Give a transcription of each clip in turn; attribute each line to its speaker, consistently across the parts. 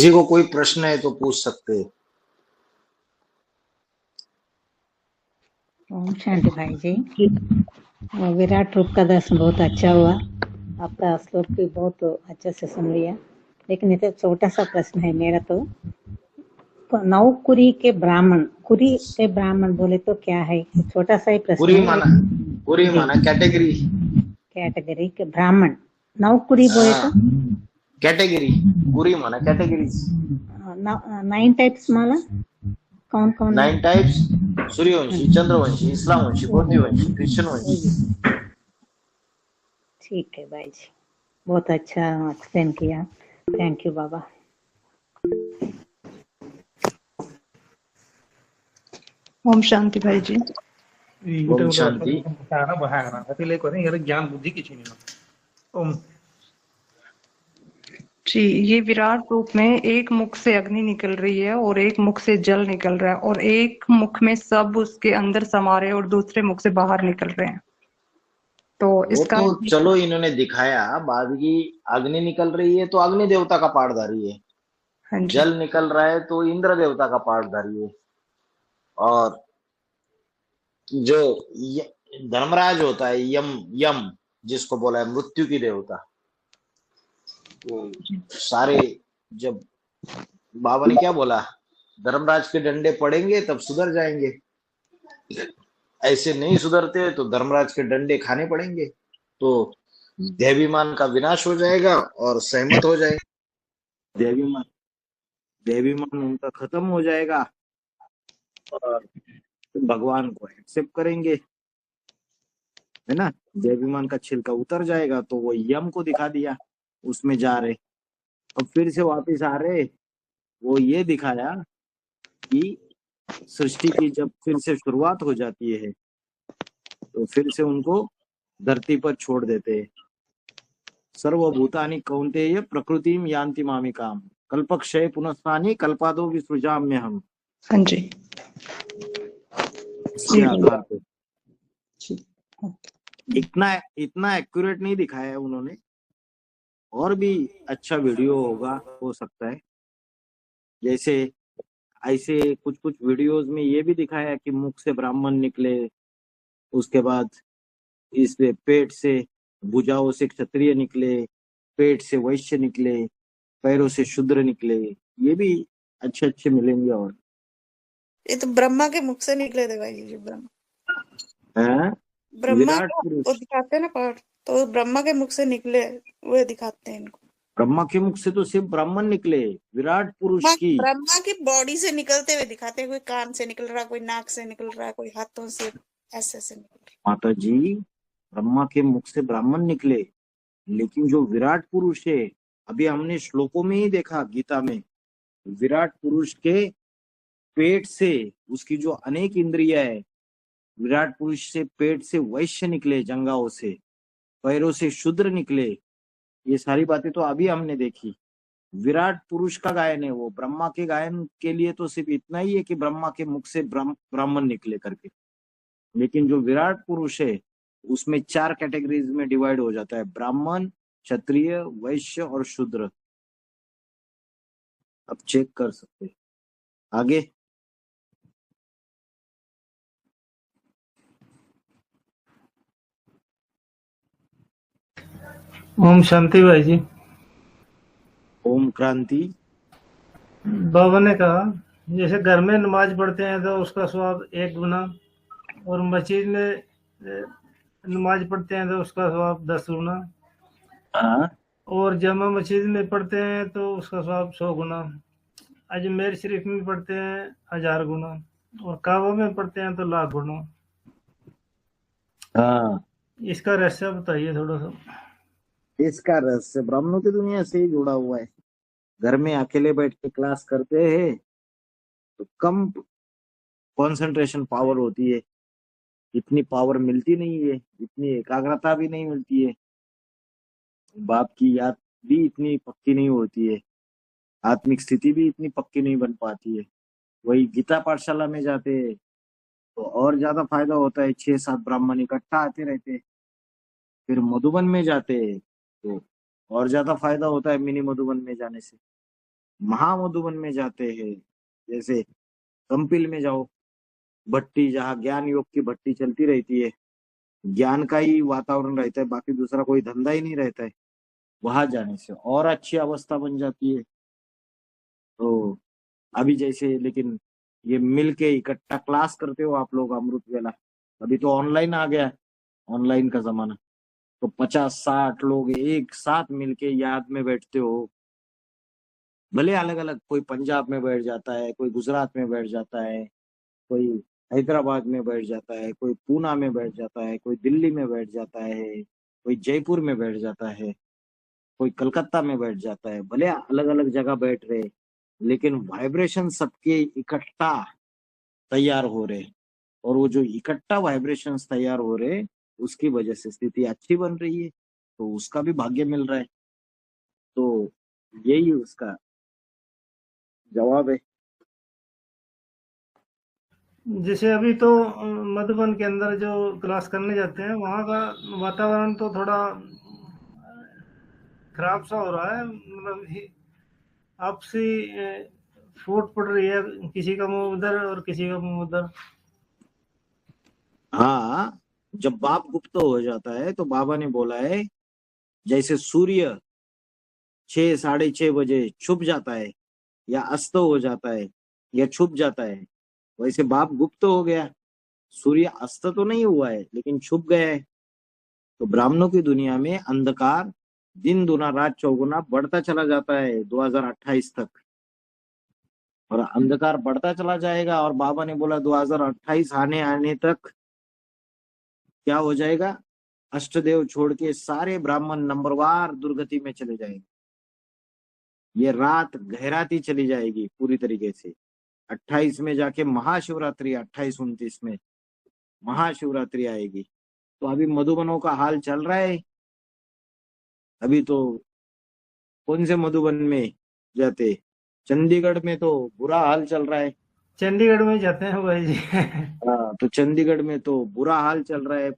Speaker 1: किसी को कोई प्रश्न है तो पूछ सकते हैं।
Speaker 2: ओम शांति भाई जी। विराट रूप का दर्शन बहुत अच्छा हुआ। आपका श्लोक भी बहुत अच्छे से सुन लिया, लेकिन ये तो छोटा सा प्रश्न है मेरा। तो नौकुरी के ब्राह्मण, कुरी के ब्राह्मण बोले तो क्या है? छोटा सा ही प्रश्न
Speaker 1: पूरी
Speaker 2: है
Speaker 1: माना, पूरी
Speaker 2: जी।
Speaker 1: माना कैटेगरी।
Speaker 2: कैटेगरी के ब्राह्मण, नौकुरी बोले तो
Speaker 1: हाँ, कैटेगरी। पूरी माना कैटेगरी।
Speaker 2: 9 टाइप्स माला कौन कौन है?
Speaker 1: 9 टाइप्स: सूर्यवंशी, चंद्रवंशी, इस्लामवंशी, बौद्धवंशी, क्रिश्चियन वंशी।
Speaker 2: ठीक है भाई जी, बहुत अच्छा एक्सप्लेन किया। थैंक यू बाबा।
Speaker 3: ओम शांति भाई जी।
Speaker 1: ओम शांति।
Speaker 4: ज्ञान बुद्धि किसी नहीं। ओम
Speaker 3: जी, ये विराट रूप में एक मुख से अग्नि निकल रही है और एक मुख से जल निकल रहा है, और एक मुख में सब उसके अंदर समा रहे हैं और दूसरे मुख से बाहर निकल रहे हैं। तो
Speaker 1: वो
Speaker 3: इसका
Speaker 1: तो चलो इन्होंने दिखाया, बाद की अग्नि निकल रही है तो अग्नि देवता का पाठधारी है,
Speaker 3: हाँ जी,
Speaker 1: जल निकल रहा है तो इंद्र देवता का पाठधारी है, और जो धर्मराज होता है, यम, यम जिसको बोला है मृत्यु की देवता, वो सारे, जब बाबा ने क्या बोला, धर्मराज के डंडे पड़ेंगे तब सुधर जाएंगे, ऐसे नहीं सुधरते तो धर्मराज के डंडे खाने पड़ेंगे, तो देवीमान का विनाश हो जाएगा और सहमत हो जाएंगे। देवीमान, देवीमान उनका खत्म हो जाएगा और भगवान को एक्सेप्ट करेंगे, है ना। देवीमान का छिलका उतर जाएगा तो वो यम को दिखा दिया, उसमें जा रहे, अब फिर से वापस आ रहे, वो ये दिखाया कि सृष्टि की जब फिर से शुरुआत हो जाती है तो फिर से उनको धरती पर छोड़ देते हैं। सर्वभूतानि कौन्तेय प्रकृतिम यान्ति मामिकाम कल्पक्षय पुनस्तानि कल्पादो विसृजाम्य हम।
Speaker 3: हाँ जी,
Speaker 1: इसके आधार पे
Speaker 3: जी,
Speaker 1: इतना इतना एक्यूरेट नहीं दिखाया है उन्होंने, और भी अच्छा वीडियो होगा, हो सकता है। जैसे ऐसे कुछ कुछ वीडियोस में ये भी दिखाया है कि मुख से ब्राह्मण निकले, उसके बाद इस पेट से, भुजाओं से क्षत्रिय निकले, पेट से वैश्य निकले, पैरों से शूद्र निकले, ये भी अच्छे अच्छे मिलेंगे। और
Speaker 5: ये तो ब्रह्मा के मुख से निकले थे भाई जी।
Speaker 1: हैं?
Speaker 5: ब्रह्मा
Speaker 1: विराट
Speaker 5: का वो
Speaker 1: पुरुष,
Speaker 5: दिखाते हैं ना पार्ट, तो ब्रह्मा के मुख से निकले वो दिखाते हैं इनको।
Speaker 1: ब्रह्मा के मुख से तो सिर्फ ब्राह्मण निकले, विराट पुरुष की।
Speaker 5: ब्रह्मा की बॉडी से निकलते हुए दिखाते हैं, कोई कान से निकल रहा, कोई नाक से निकल रहा, कोई हाथों से, ऐसे से निकल रहा।
Speaker 1: माता जी, ब्रह्मा के मुख से ब्राह्मण निकले, लेकिन जो विराट पुरुष है, अभी हमने श्लोकों में ही देखा गीता में, विराट पुरुष के पेट से, उसकी जो अनेक इंद्रिया है, विराट पुरुष से पेट से वैश्य निकले, जंगाओं से, पैरों से शूद्र निकले, ये सारी बातें तो अभी हमने देखी। विराट पुरुष का गायन है वो, ब्रह्मा के गायन के लिए तो सिर्फ इतना ही है कि ब्रह्मा के मुख से ब्राह्मण निकले करके, लेकिन जो विराट पुरुष है उसमें 4 कैटेगरीज में डिवाइड हो जाता है: ब्राह्मण, क्षत्रिय, वैश्य और शूद्र। अब चेक कर सकते हैं आगे।
Speaker 4: ओम शांति भाई जी।
Speaker 1: ओम क्रांति।
Speaker 4: बाबा ने कहा जैसे घर में नमाज पढ़ते हैं तो उसका स्वाब 1 गुना, और मस्जिद में नमाज पढ़ते हैं तो उसका स्वाब 10 गुना,
Speaker 1: हाँ,
Speaker 4: और जमा मस्जिद में पढ़ते हैं तो उसका स्वाब 100 गुना, अजमेर शरीफ में पढ़ते हैं 1000 गुना, और काबा में पढ़ते हैं तो 1,00,000 गुना।
Speaker 1: हाँ,
Speaker 4: इसका रहस्य बताइए थोड़ा सा।
Speaker 1: इसका रहस्य ब्राह्मणों की दुनिया से ही जुड़ा हुआ है। घर में अकेले बैठ के क्लास करते हैं तो कम कंसंट्रेशन पावर होती है, इतनी पावर मिलती नहीं है, इतनी एकाग्रता भी नहीं मिलती है, बाप की याद भी इतनी पक्की नहीं होती है, आत्मिक स्थिति भी इतनी पक्की नहीं बन पाती है। वही गीता पाठशाला में जाते हैं तो और ज्यादा फायदा होता है, 6-7 ब्राह्मण इकट्ठा आते रहते हैं। फिर मधुबन में जाते हैं तो और ज्यादा फायदा होता है मिनी मधुबन में जाने से। महामधुबन में जाते हैं, जैसे कंपिल में जाओ, भट्टी जहाँ ज्ञान योग की भट्टी चलती रहती है, ज्ञान का ही वातावरण रहता है, बाकी दूसरा कोई धंधा ही नहीं रहता है, वहां जाने से और अच्छी अवस्था बन जाती है। तो अभी जैसे, लेकिन ये मिल के इकट्ठा क्लास करते हो आप लोग अमृत वेला, अभी तो ऑनलाइन आ गया है, ऑनलाइन का जमाना, तो 50-60 लोग एक साथ मिलके याद में बैठते हो। भले अलग अलग, कोई पंजाब में बैठ जाता है, कोई गुजरात में बैठ जाता है, कोई हैदराबाद में बैठ जाता है, कोई पूना में बैठ जाता है, कोई दिल्ली में बैठ जाता है, कोई जयपुर में बैठ जाता है, कोई कलकत्ता में बैठ जाता है, भले अलग अलग जगह बैठ रहे, लेकिन वाइब्रेशन सबके इकट्ठा तैयार हो रहे, और वो जो इकट्ठा वाइब्रेशंस तैयार हो रहे, उसकी वजह से स्थिति अच्छी बन रही है, तो उसका भी भाग्य मिल रहा है। तो यही उसका जवाब है।
Speaker 4: जैसे अभी तो मधुबन के अंदर जो क्लास करने जाते हैं वहाँ का वातावरण तो थोड़ा खराब सा हो रहा है, मतलब आपसी फूट पड़ रही है, किसी का मुंह उधर और किसी का मुंह उधर।
Speaker 1: हाँ, जब बाप गुप्त हो जाता है तो बाबा ने बोला है, जैसे सूर्य 6-6:30 बजे छुप जाता है या अस्त हो जाता है या छुप जाता है, वैसे बाप गुप्त हो गया, सूर्य अस्त तो नहीं हुआ है लेकिन छुप गया है। तो ब्राह्मणों की दुनिया में अंधकार दिन दुना रात चौगुना बढ़ता चला जाता है 2028 तक, और अंधकार बढ़ता चला जाएगा, और बाबा ने बोला 2028 आने आने तक क्या हो जाएगा, अष्टदेव छोड़ के सारे ब्राह्मण नंबरवार दुर्गति में चले जाएंगे, ये रात गहराती चली जाएगी पूरी तरीके से। 28 में जाके महाशिवरात्रि, 28-29 में महाशिवरात्रि आएगी। तो अभी मधुबनों का हाल चल रहा है, अभी तो कौन से मधुबन में जाते, चंडीगढ़ में तो बुरा हाल चल रहा है।
Speaker 4: चंडीगढ़ में जाते हैं भाई जी।
Speaker 1: हाँ, तो चंडीगढ़ में तो बुरा हाल चल रहा है।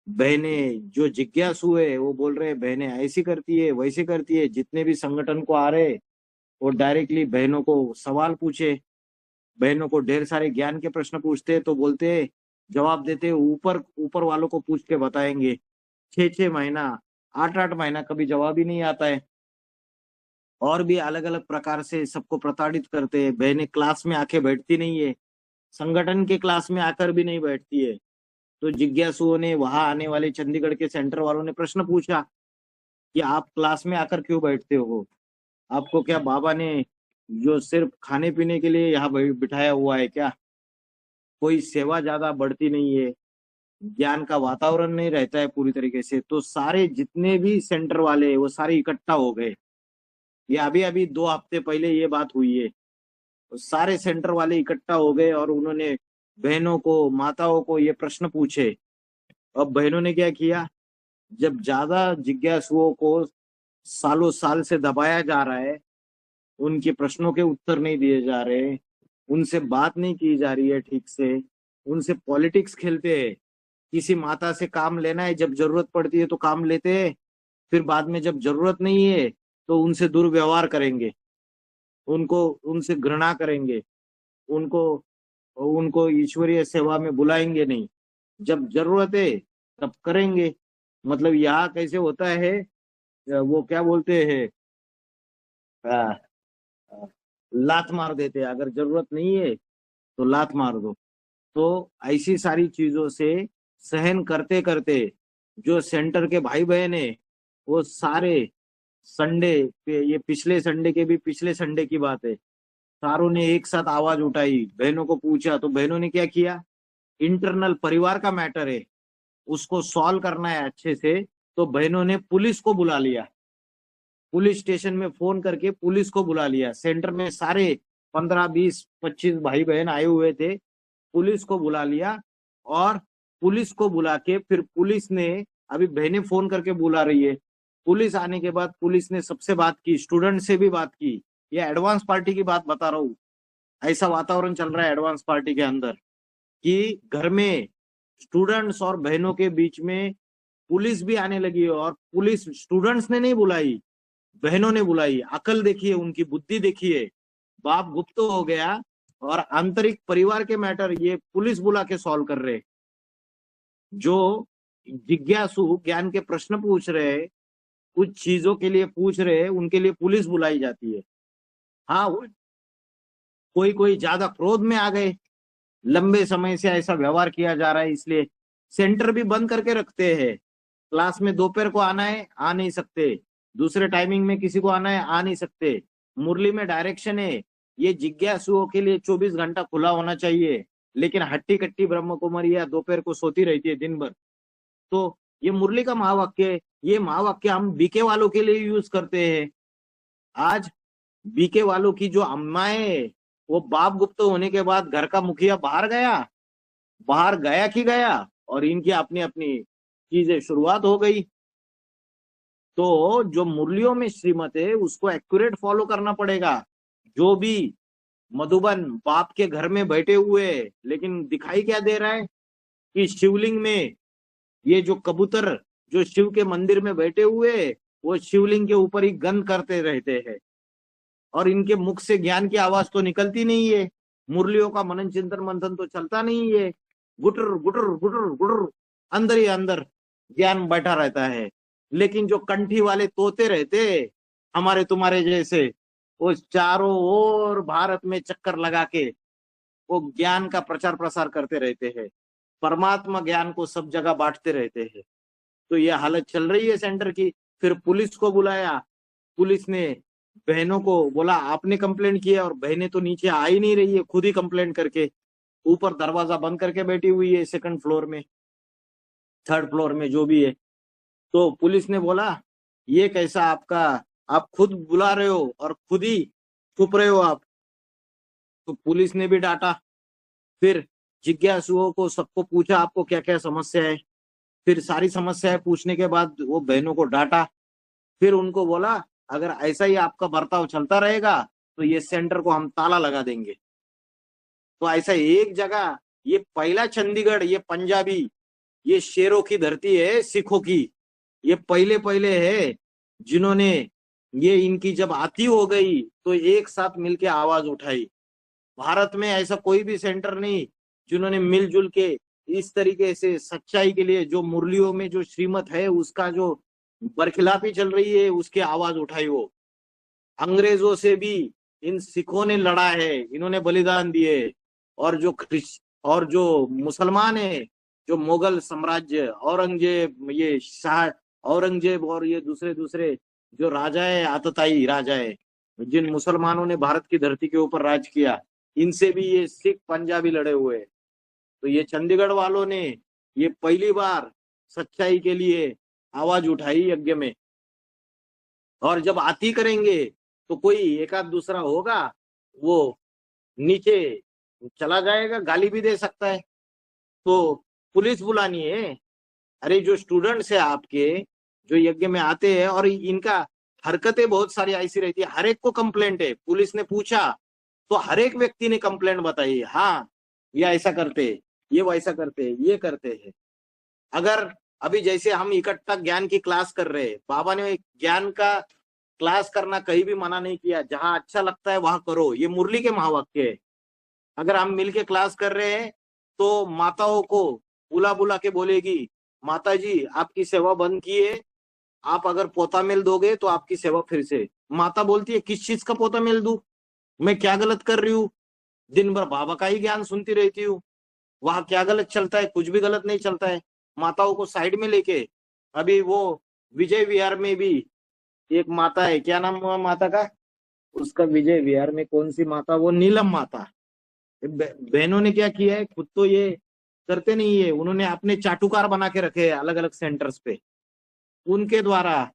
Speaker 1: बहनें जो जिज्ञासु है वो बोल रहे हैं बहनें ऐसी करती है वैसी करती है, जितने भी संगठन को आ रहे वो डायरेक्टली बहनों को सवाल पूछे, बहनों को ढेर सारे ज्ञान के प्रश्न पूछते, तो बोलते जवाब देते ऊपर ऊपर वालों को पूछ के बताएंगे। 6-6 महीना, 8-8 महीना कभी जवाब ही नहीं आता है। और भी अलग अलग प्रकार से सबको प्रताड़ित करते हैं। बहनें क्लास में आके बैठती नहीं है, संगठन के क्लास में आकर भी नहीं बैठती है। तो जिज्ञासुओं ने, वहां आने वाले चंडीगढ़ के सेंटर वालों ने प्रश्न पूछा कि आप क्लास में आकर क्यों बैठते हो, आपको क्या बाबा ने जो सिर्फ खाने पीने के लिए यहाँ बिठाया हुआ है क्या, कोई सेवा ज्यादा बढ़ती नहीं है, ज्ञान का वातावरण नहीं रहता है पूरी तरीके से। तो सारे जितने भी सेंटर वाले वो सारे इकट्ठा हो गए, ये अभी अभी 2 हफ्ते पहले ये बात हुई है। तो सारे सेंटर वाले इकट्ठा हो गए और उन्होंने बहनों को, माताओं को ये प्रश्न पूछे। अब बहनों ने क्या किया, जब ज्यादा जिज्ञासुओं को सालों साल से दबाया जा रहा है, उनके प्रश्नों के उत्तर नहीं दिए जा रहे, उनसे बात नहीं की जा रही है ठीक से, उनसे पॉलिटिक्स खेलते हैं। किसी माता से काम लेना है, जब जरूरत पड़ती है तो काम लेते हैं, फिर बाद में जब जरूरत नहीं है तो उनसे दुर्व्यवहार करेंगे, उनको उनसे घृणा करेंगे, उनको उनको ईश्वरीय सेवा में बुलाएंगे नहीं, जब जरूरत है तब करेंगे। मतलब यहाँ कैसे होता है, वो क्या बोलते हैं, आ, लात मार देते हैं, अगर जरूरत नहीं है तो लात मार दो। तो ऐसी सारी चीजों से सहन करते करते जो सेंटर के भाई बहन है, वो सारे संडे पे, ये पिछले संडे के भी पिछले संडे की बात है, सारों ने एक साथ आवाज उठाई, बहनों को पूछा, तो बहनों ने क्या किया, इंटरनल परिवार का मैटर है, उसको सॉल्व करना है अच्छे से, तो बहनों ने पुलिस को बुला लिया, पुलिस स्टेशन में फोन करके पुलिस को बुला लिया। सेंटर में सारे 15-20-25 भाई बहन आए हुए थे, पुलिस को बुला लिया, और पुलिस को बुला के फिर पुलिस ने, अभी बहनें फोन करके बुला रही है, पुलिस आने के बाद पुलिस ने सबसे बात की, स्टूडेंट से भी बात की। ये एडवांस पार्टी की बात बता रहा हूँ, ऐसा वातावरण चल रहा है एडवांस पार्टी के अंदर कि घर में स्टूडेंट्स और बहनों के बीच में पुलिस भी आने लगी है, और पुलिस स्टूडेंट्स ने नहीं बुलाई, बहनों ने बुलाई। अकल देखिए, उनकी बुद्धि देखिए। बाप गुप्त हो गया और आंतरिक परिवार के मैटर ये पुलिस बुला के सॉल्व कर रहे। जो जिज्ञासु ज्ञान के प्रश्न पूछ रहे, कुछ चीजों के लिए पूछ रहे, उनके लिए पुलिस बुलाई जाती है। हाँ, कोई कोई ज्यादा क्रोध में आ गए, लंबे समय से ऐसा व्यवहार किया जा रहा है, इसलिए सेंटर भी बंद करके रखते हैं। क्लास में दोपहर को आना है, आ नहीं सकते। दूसरे टाइमिंग में किसी को आना है, आ नहीं सकते। मुरली में डायरेक्शन है, ये जिज्ञासुओं के लिए 24 घंटा खुला होना चाहिए। लेकिन हट्टी कट्टी ब्रह्म कुमारियां दोपहर को सोती रहती है दिन भर। तो ये मुरली का महावाक्य है। ये महावाक्य हम बीके वालों के लिए यूज करते हैं। आज बीके वालों की जो अम्माएं, वो बाप गुप्त होने के बाद घर का मुखिया बाहर गया कि गया, और इनकी अपनी अपनी चीजें शुरुआत हो गई। तो जो मुरलियों में श्रीमत है उसको एक्यूरेट फॉलो करना पड़ेगा। जो भी मधुबन बाप के घर में बैठे हुए, लेकिन दिखाई क्या दे रहा है कि शिवलिंग में ये जो कबूतर जो शिव के मंदिर में बैठे हुए, वो शिवलिंग के ऊपर ही गंध करते रहते हैं, और इनके मुख से ज्ञान की आवाज तो निकलती नहीं है। मुरलियों का मनन चिंतन मंथन तो चलता नहीं है। गुटर गुटर गुटर गुटर अंदर ही अंदर ज्ञान बैठा रहता है। लेकिन जो कंठी वाले तोते रहते हमारे तुम्हारे जैसे, वो चारों ओर भारत में चक्कर लगा के वो ज्ञान का प्रचार प्रसार करते रहते हैं, परमात्मा ज्ञान को सब जगह बांटते रहते हैं। तो ये हालत चल रही है सेंटर की। फिर पुलिस को बुलाया, पुलिस ने बहनों को बोला आपने कंप्लेंट किया, और बहनें तो नीचे आ ही नहीं रही है, खुद ही कंप्लेंट करके ऊपर दरवाजा बंद करके बैठी हुई है, सेकंड फ्लोर में, थर्ड फ्लोर में, जो भी है। तो पुलिस ने बोला ये कैसा आपका, आप खुद बुला रहे हो और खुद ही छुप रहे हो आप। तो पुलिस ने भी डांटा। फिर जिज्ञासुओं को सबको पूछा आपको क्या क्या समस्या है। फिर सारी समस्याएं पूछने के बाद वो बहनों को डांटा। फिर उनको बोला अगर ऐसा ही आपका बर्ताव चलता रहेगा तो ये सेंटर को हम ताला लगा देंगे। तो ऐसा एक जगह, ये पहला चंडीगढ़, ये पंजाबी, ये शेरों की धरती है, सिखों की, ये पहले पहले है जिन्होंने ये इनकी जब आती हो गई तो एक साथ मिलके आवाज उठाई। भारत में ऐसा कोई भी सेंटर नहीं जिन्होंने मिलजुल के इस तरीके से सच्चाई के लिए, जो मुरलियों में जो श्रीमत है उसका जो बरखिलाफी चल रही है उसकी आवाज उठाई। वो अंग्रेजों से भी इन सिखों ने लड़ा है, इन्होंने बलिदान दिए। और जो मुसलमान है, जो मुगल साम्राज्य, औरंगजेब, ये शाह औरंगजेब और ये दूसरे दूसरे जो राजा है, आतताई राजा है, जिन मुसलमानों ने भारत की धरती के ऊपर राज किया, इनसे भी ये सिख पंजाबी लड़े हुए हैं। तो ये चंडीगढ़ वालों ने ये पहली बार सच्चाई के लिए आवाज उठाई यज्ञ में। और जब आती करेंगे तो कोई एक आध दूसरा होगा वो नीचे चला जाएगा, गाली भी दे सकता है। तो पुलिस बुलानी है। अरे जो स्टूडेंट्स है आपके, जो यज्ञ में आते हैं, और इनका हरकतें बहुत सारी ऐसी रहती है, हर एक को कंप्लेंट है। पुलिस ने पूछा तो हर एक व्यक्ति ने कंप्लेंट बताई, हाँ ये ऐसा करते, ये वैसा करते, ये करते हैं। अगर अभी जैसे हम इकट्ठा ज्ञान की क्लास कर रहे हैं, बाबा ने ज्ञान का क्लास करना कहीं भी मना नहीं किया, जहां अच्छा लगता है वहां करो, ये मुरली के महावाक्य है। अगर हम मिलके क्लास कर रहे हैं तो माताओं को बुला बुला के बोलेगी माता जी आपकी सेवा बंद की है, आप अगर पोता मेल दोगे तो आपकी सेवा फिर से। माता बोलती है किस चीज का पोता मेल दूं, मैं क्या गलत कर रही हूँ, दिन भर बाबा का ही ज्ञान सुनती रहती हूँ, वहां क्या गलत चलता है, कुछ भी गलत नहीं चलता है। माताओं को साइड में लेके, अभी वो विजय विहार में भी एक माता है, क्या नाम हुआ माता का, उसका विजय विहार में कौन सी माता, वो नीलम माता। बहनों ने क्या किया है, खुद तो ये करते नहीं है, उन्होंने अपने चाटुकार बना के रखे हैं अलग अलग सेंटर्स पे। उनके द्वारा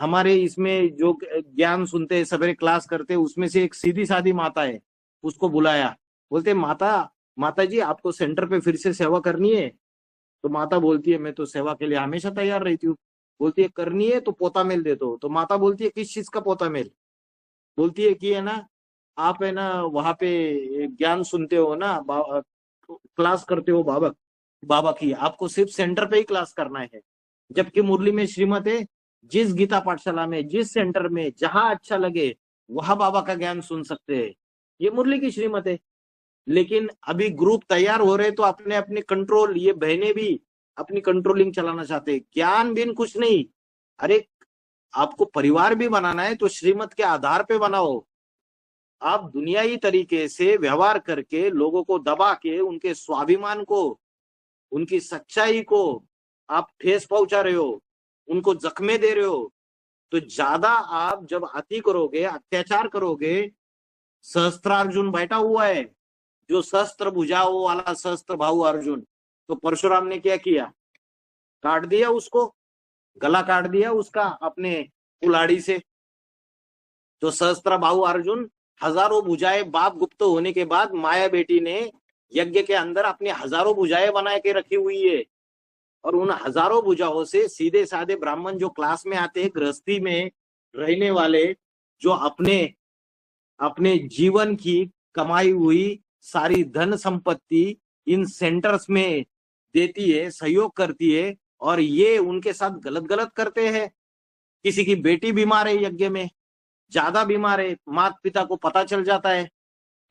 Speaker 1: हमारे इसमें जो ज्ञान सुनते हैं, सवेरे क्लास करते हैं, उसमें से एक सीधी सादी माता है, उसको बुलाया। बोलते माता जी आपको सेंटर पे फिर से सेवा करनी है। तो माता बोलती है मैं तो सेवा के लिए हमेशा तैयार रहती हूँ। बोलती है करनी है तो पोता मेल दे दो। तो माता बोलती है किस चीज का पोता मेल। बोलती है कि है ना आप है ना वहां पे ज्ञान सुनते हो ना, क्लास करते हो बाबा की, आपको सिर्फ सेंटर पे ही क्लास करना है। जबकि मुरली में श्रीमत है जिस गीता पाठशाला में, जिस सेंटर में, जहां अच्छा लगे वहां बाबा का ज्ञान सुन सकते हैं। ये मुरली की श्रीमत है। लेकिन अभी ग्रुप तैयार हो रहे तो अपने अपने कंट्रोल, ये बहनें भी अपनी कंट्रोलिंग चलाना चाहते हैं। ज्ञान बिन कुछ नहीं। अरे आपको परिवार भी बनाना है तो श्रीमत के आधार पे बनाओ। आप दुनियाई तरीके से व्यवहार करके लोगों को दबा के उनके स्वाभिमान को, उनकी सच्चाई को आप ठेस पहुंचा रहे हो, उनको जख्मे दे रहे हो। तो ज्यादा आप जब अति करोगे, अत्याचार करोगे, सहस्त्रार्जुन बैठा हुआ है, जो शस्त्र भुजाओ वाला सहस्त्र भाऊ अर्जुन, तो परशुराम ने क्या किया? काट दिया उसको, गला काट दिया उसका अपने कुल्हाड़ी से। तो सहस्त्र भाऊ अर्जुन हजारों भुजाएं, बाप गुप्त होने के बाद माया बेटी ने यज्ञ के अंदर अपनी हजारों भुजाएं बना के रखी हुई है। और उन हजारों भुजाओं से सीधे साधे ब्राह्मण जो क्लास में आते हैं, गृहस्थी में रहने वाले, जो अपने अपने जीवन की कमाई हुई सारी धन संपत्ति इन सेंटर्स में देती है, सहयोग करती है, और ये उनके साथ गलत गलत करते हैं। किसी की बेटी बीमार है, यज्ञ में ज्यादा बीमार है, माता पिता को पता चल जाता है,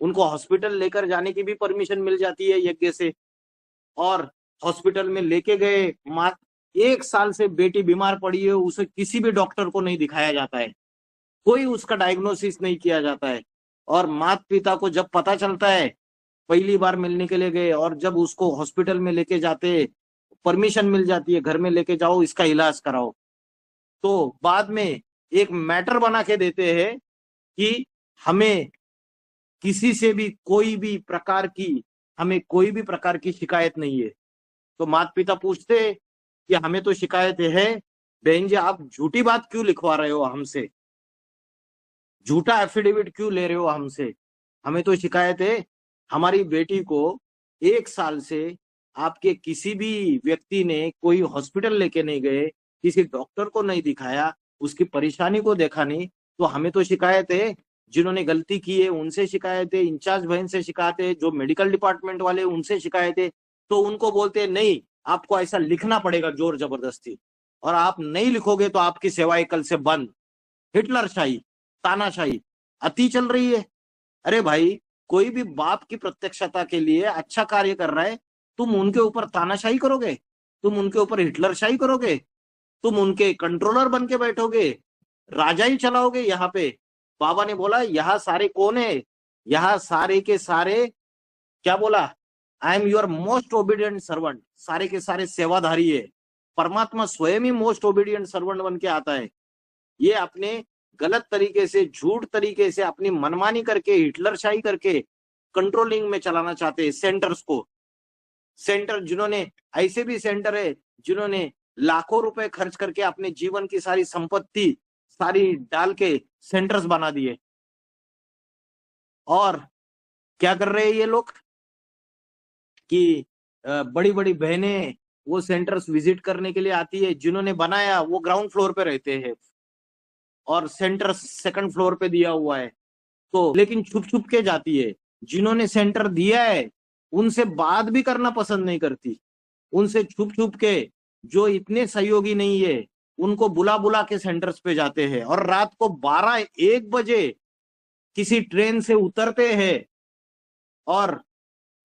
Speaker 1: उनको हॉस्पिटल लेकर जाने की भी परमिशन मिल जाती है यज्ञ से। और हॉस्पिटल में लेके गए, माँ 1 साल से बेटी बीमार पड़ी है, उसे किसी भी डॉक्टर को नहीं दिखाया जाता है, कोई उसका डायग्नोसिस नहीं किया जाता है। और माता पिता को जब पता चलता है, पहली बार मिलने के लिए गए और जब उसको हॉस्पिटल में लेके जाते, परमिशन मिल जाती है, घर में लेके जाओ, इसका इलाज कराओ, तो बाद में एक मैटर बना के देते हैं कि हमें किसी से भी कोई भी प्रकार की, हमें कोई भी प्रकार की शिकायत नहीं है। तो माता पिता पूछते हैं कि हमें तो शिकायत है, बहन जी आप झूठी बात क्यों लिखवा रहे हो हमसे, झूठा एफिडेविट क्यों ले रहे हो हमसे? हमें तो शिकायत है, हमारी बेटी को 1 साल से आपके किसी भी व्यक्ति ने कोई हॉस्पिटल लेके नहीं गए, किसी डॉक्टर को नहीं दिखाया, उसकी परेशानी को देखा नहीं, तो हमें तो शिकायत है। जिन्होंने गलती की है उनसे शिकायत है, इंचार्ज बहन से शिकायत है, जो मेडिकल डिपार्टमेंट वाले उनसे शिकायत है। तो उनको बोलते हैं नहीं, आपको ऐसा लिखना पड़ेगा जोर जबरदस्ती, और आप नहीं लिखोगे तो आपकी सेवाएं कल से बंद। हिटलरशाही, तानाशाही अति चल रही है। अरे भाई, कोई भी बाप की प्रत्यक्षता के लिए अच्छा कार्य कर रहा है, तुम उनके ऊपर तानाशाही करोगे, तुम उनके ऊपर हिटलरशाही करोगे, तुम उनके कंट्रोलर बन के बैठोगे, राजा ही चलाओगे यहाँ पे। बाबा ने बोला यहाँ सारे कौन है? यहाँ सारे के सारे क्या बोला? I am your most obedient servant. सारे के सारे सेवाधारी है। परमात्मा स्वयं ही मोस्ट ओबीडियंट सर्वेंट बन के आता है। ये अपने गलत तरीके से, झूठ तरीके से, अपनी मनमानी करके, हिटलरशाही करके कंट्रोलिंग में चलाना चाहते हैं सेंटर्स को। सेंटर जिन्होंने, ऐसे भी सेंटर है जिन्होंने लाखों रुपए खर्च करके अपने जीवन की सारी संपत्ति सारी डाल के सेंटर्स बना दिए। और क्या कर रहे हैं ये लोग कि बड़ी बड़ी बहनें वो सेंटर्स विजिट करने के लिए आती है, जिन्होंने बनाया वो ग्राउंड फ्लोर पे रहते हैं और सेंटर सेकंड फ्लोर पे दिया हुआ है, तो लेकिन छुप छुप के जाती है। जिन्होंने सेंटर दिया है उनसे बात भी करना पसंद नहीं करती, उनसे छुप छुप के, जो इतने सहयोगी नहीं है उनको बुला बुला के सेंटर्स पे जाते हैं। और रात को 12-1 बजे किसी ट्रेन से उतरते हैं और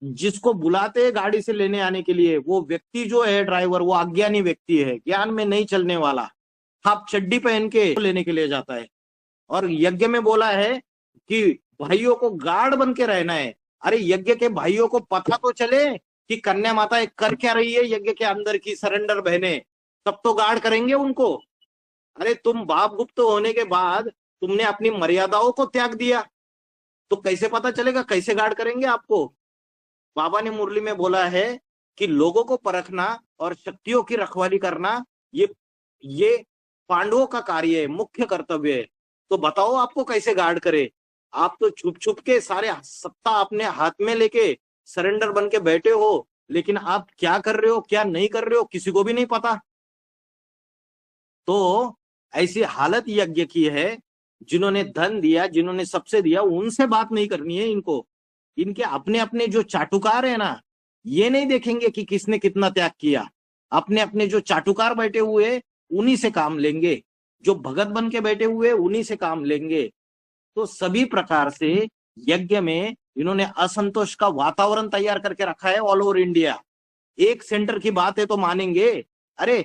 Speaker 1: जिसको बुलाते हैं गाड़ी से लेने आने के लिए, वो व्यक्ति जो है ड्राइवर, वो अज्ञानी व्यक्ति है, ज्ञान में नहीं चलने वाला, हाफ चड्डी पहन के लेने के लिए जाता है। और यज्ञ में बोला है कि भाइयों को गार्ड बन के रहना है। अरे यज्ञ के भाइयों को पता तो चले कि कन्या माता कर क्या रही है यज्ञ के अंदर की सरेंडर बहनें, तब तो गार्ड करेंगे उनको। अरे तुम बाप गुप्त होने के बाद तुमने अपनी मर्यादाओं को त्याग दिया, तो कैसे पता चलेगा, कैसे गार्ड करेंगे आपको? बाबा ने मुरली में बोला है कि लोगों को परखना और शक्तियों की रखवाली करना ये पांडवों का कार्य है, मुख्य कर्तव्य है। तो बताओ आपको कैसे गार्ड करे? आप तो छुप छुप के सारे सत्ता अपने हाथ में लेके सरेंडर बन के बैठे हो, लेकिन आप क्या कर रहे हो क्या नहीं कर रहे हो किसी को भी नहीं पता। तो ऐसी हालत यज्ञ की है, जिन्होंने धन दिया, जिन्होंने सबसे दिया, उनसे बात नहीं करनी है इनको। इनके अपने अपने जो चाटुकार है ना, ये नहीं देखेंगे कि किसने कितना त्याग किया। अपने अपने जो चाटुकार बैठे हुए उन्हीं से काम लेंगे।
Speaker 6: जो भगत बन के बैठे हुए उन्हीं से काम लेंगे। तो सभी प्रकार से यज्ञ में इन्होंने असंतोष का वातावरण तैयार करके रखा है ऑल ओवर इंडिया। एक सेंटर की बात है तो मानेंगे, अरे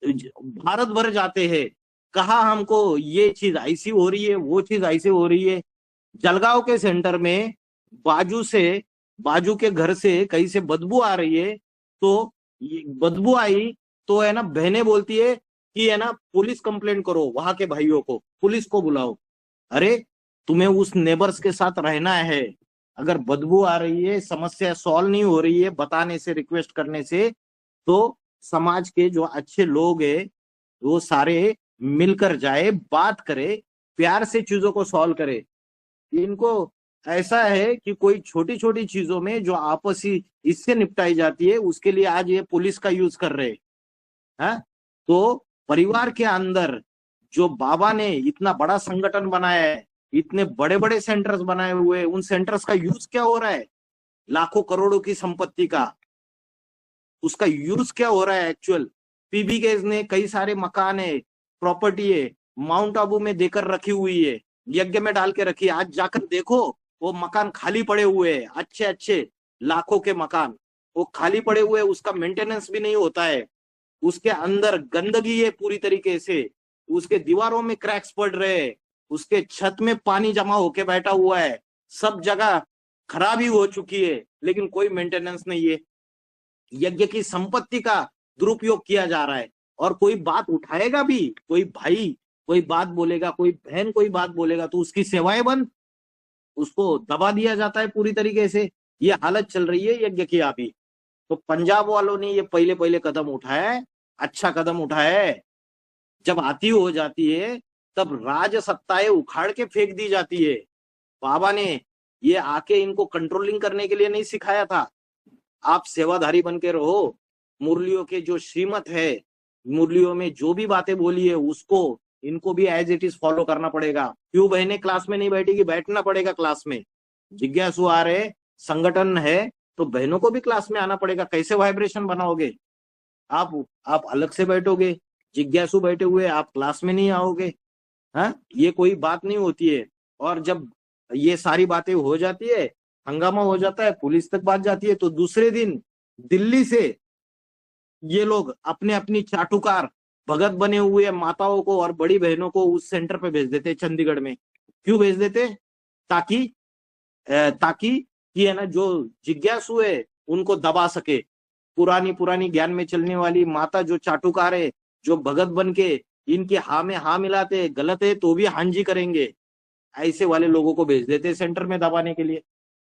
Speaker 6: भारत भर जाते हैं, कहा हमको ये चीज ऐसी हो रही है, वो चीज ऐसी हो रही है। जलगांव के सेंटर में बाजू के घर से कहीं से बदबू आ रही है, तो बदबू आई तो है ना, बहनें बोलती है कि है ना पुलिस कंप्लेंट करो, वहां के भाइयों को पुलिस को बुलाओ। अरे तुम्हें उस नेबर्स के साथ रहना है, अगर बदबू आ रही है, समस्या सॉल्व नहीं हो रही है बताने से, रिक्वेस्ट करने से, तो समाज के जो अच्छे लोग हैं वो सारे मिलकर जाए, बात करे, प्यार से चीजों को सॉल्व करे। इनको ऐसा है कि कोई छोटी छोटी चीजों में जो आपसी इससे निपटाई जाती है उसके लिए आज ये पुलिस का यूज कर रहे हैं। तो परिवार के अंदर जो बाबा ने इतना बड़ा संगठन बनाया है, इतने बड़े बड़े सेंटर्स बनाए हुए, उन सेंटर्स का यूज क्या हो रहा है? लाखों करोड़ों की संपत्ति का उसका यूज क्या हो रहा है एक्चुअल? पीबीके ने कई सारे मकान है, प्रॉपर्टी है, माउंट आबू में देकर रखी हुई है, यज्ञ में डाल के रखी है। आज जाकर देखो वो मकान खाली पड़े हुए हैं, अच्छे अच्छे लाखों के मकान वो खाली पड़े हुए, उसका मेंटेनेंस भी नहीं होता है, उसके अंदर गंदगी है पूरी तरीके से, उसके दीवारों में क्रैक्स पड़ रहे हैं, उसके छत में पानी जमा होके बैठा हुआ है, सब जगह खराबी हो चुकी है, लेकिन कोई मेंटेनेंस नहीं है। यज्ञ की संपत्ति का दुरुपयोग किया जा रहा है। और कोई बात उठाएगा भी, कोई भाई कोई बात बोलेगा, कोई बहन कोई बात बोलेगा तो उसकी सेवाएं बंद, उसको दबा दिया जाता है पूरी तरीके से। ये हालत चल रही है यज्ञ की अभी। तो पंजाब वालों ने ये पहले पहले कदम उठाया है, अच्छा कदम उठाया है। जब आती हो जाती है तब राज सत्ताएं उखाड़ के फेंक दी जाती है। बाबा ने ये आके इनको कंट्रोलिंग करने के लिए नहीं सिखाया था, आप सेवाधारी बन के रहो, मुरलियों के जो श्रीमत है, मुरलियों में जो भी बातें बोली है उसको इनको भी एज इट इज फॉलो करना पड़ेगा। क्यों बहनें क्लास में नहीं बैठेगी? बैठना पड़ेगा क्लास में। जिज्ञासु आ रहे, संगठन है तो बहनों को भी क्लास में आना पड़ेगा। कैसे वाइब्रेशन बनाओगे? आप अलग से बैठोगे, जिज्ञासु बैठे हुए, आप क्लास में नहीं आओगे। हाँ, ये कोई बात नहीं होती है। और जब ये सारी बातें हो जाती है, हंगामा हो जाता है, पुलिस तक बात जाती है, तो दूसरे दिन दिल्ली से ये लोग अपने अपनी चाटुकार भगत बने हुए माताओं को और बड़ी बहनों को उस सेंटर पे भेज देते चंडीगढ़ में। क्यों भेज देते? ताकि ये है ना जो जिज्ञासु है उनको दबा सके। पुरानी ज्ञान में चलने वाली माता जो चाटुकार है, जो भगत बन के इनके हाँ में हाँ मिलाते, गलत है तो भी हाँ जी करेंगे, ऐसे वाले लोगों को भेज देते सेंटर में दबाने के लिए।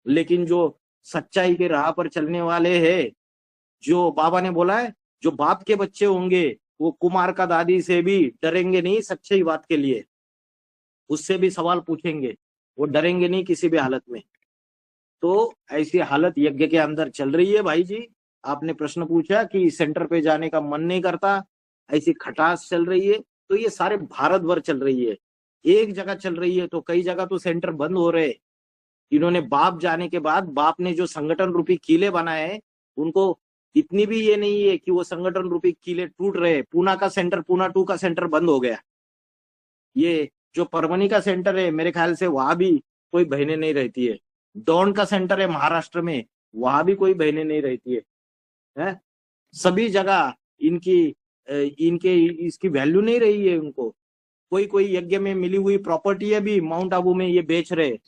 Speaker 6: लेकिन जो सच्चाई के राह पर चलने वाले हैं, जो बाबा ने बोला है, जो बाप के बच्चे होंगे वो कुमार का दादी से भी डरेंगे नहीं सच्चाई बात के लिए, उससे भी सवाल पूछेंगे, वो डरेंगे नहीं किसी भी हालत में। तो ऐसी हालत यज्ञ के अंदर चल रही है भाई जी। आपने प्रश्न पूछा कि सेंटर पे जाने का मन नहीं करता, ऐसी खटास चल रही है। तो ये सारे भारत भर चल रही है, एक जगह चल रही है तो कई जगह तो सेंटर बंद हो रहे। इन्होंने बाप जाने के बाद बाप ने जो संगठन रूपी किले बनाए हैं, उनको इतनी भी ये नहीं है कि वो संगठन रूपी किले टूट रहे। पूना का सेंटर, पूना 2 का सेंटर बंद हो गया। ये जो परभनी का सेंटर है, मेरे ख्याल से वहां भी कोई बहनें नहीं रहती है। दौंड का सेंटर है महाराष्ट्र में, वहां भी कोई बहनें नहीं रहती है। सभी जगह इनके इसकी वैल्यू नहीं रही है उनको। कोई यज्ञ में मिली हुई प्रॉपर्टी है भी माउंट आबू में ये बेच रहे,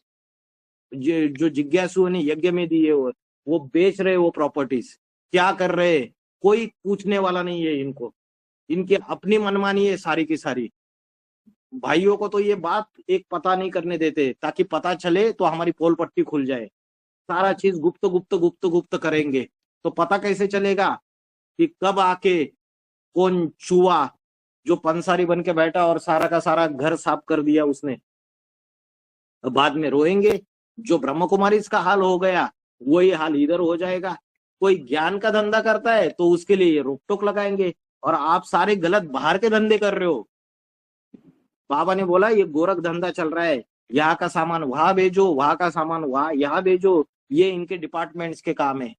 Speaker 6: जो जिज्ञासुओं ने यज्ञ में दी है वो बेच रहे वो प्रॉपर्टीज। क्या कर रहे, कोई पूछने वाला नहीं है इनको, इनकी अपनी मनमानी है सारी की सारी। भाइयों को तो ये बात एक पता नहीं करने देते, ताकि पता चले तो हमारी पोल पट्टी खुल जाए। सारा चीज गुप्त गुप्त गुप्त गुप्त करेंगे तो पता कैसे चलेगा कि कब आके कौन चूहा जो पंसारी बन के बैठा और सारा का सारा घर साफ कर दिया उसने, बाद में रोएंगे। जो ब्रह्म कुमारी इसका हाल हो गया वही हाल इधर हो जाएगा। कोई ज्ञान का धंधा करता है तो उसके लिए ये रोक टोक लगाएंगे, और आप सारे गलत बाहर के धंधे कर रहे हो। बाबा ने बोला ये गोरख धंधा चल रहा है, यहाँ का सामान वहां भेजो, वहां का सामान वहां यहाँ भेजो, ये इनके डिपार्टमेंट्स के काम है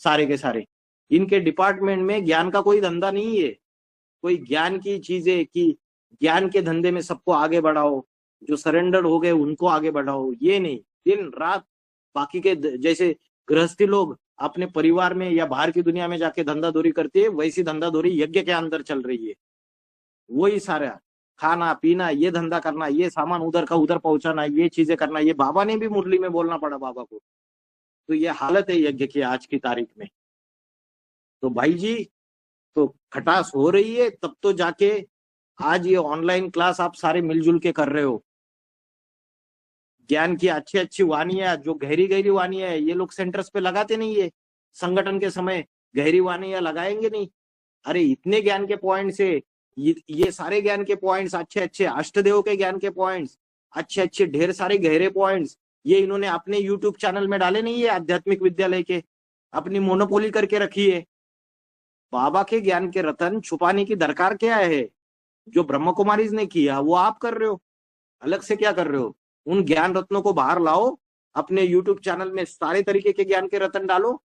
Speaker 6: सारे के सारे। इनके डिपार्टमेंट में ज्ञान का कोई धंधा नहीं है। कोई ज्ञान की चीजें कि ज्ञान के धंधे में सबको आगे बढ़ाओ, जो सरेंडर हो गए उनको आगे बढ़ाओ, ये नहीं दिन रात बाकी के जैसे गृहस्थी लोग अपने परिवार में या बाहर की दुनिया में जाके धंधाधोरी करती है, वैसी धंधाधोरी यज्ञ के अंदर चल रही है। वही सारा खाना पीना, ये धंधा करना, ये सामान उधर का उधर पहुंचाना, ये चीजें करना, ये बाबा ने भी मुरली में बोलना पड़ा बाबा को। तो ये हालत है यज्ञ की आज की तारीख में। तो भाई जी, तो खटास हो रही है तब तो जाके आज ये ऑनलाइन क्लास आप सारे मिलजुल के कर रहे हो। ज्ञान की अच्छी अच्छी वानियां, जो गहरी गहरी वानियां है, ये लोग सेंटर्स पे लगाते नहीं है। संगठन के समय गहरी वानियां लगाएंगे नहीं। अरे इतने ज्ञान के पॉइंट्स है, ये सारे ज्ञान के पॉइंट्स अच्छे अच्छे, अष्टदेव के ज्ञान के पॉइंट्स अच्छे अच्छे, ढेर सारे गहरे पॉइंट्स, ये इन्होंने अपने यूट्यूब चैनल में डाले नहीं है। आध्यात्मिक विद्यालय के अपनी मोनोपोली करके रखी है। बाबा के ज्ञान के रतन छुपाने की दरकार क्या है? जो ब्रह्म कुमारीज ने किया वो आप कर रहे हो, अलग से क्या कर रहे हो? उन ज्ञान रत्नों को बाहर लाओ, अपने यूट्यूब चैनल में सारे तरीके के ज्ञान के रत्न डालो,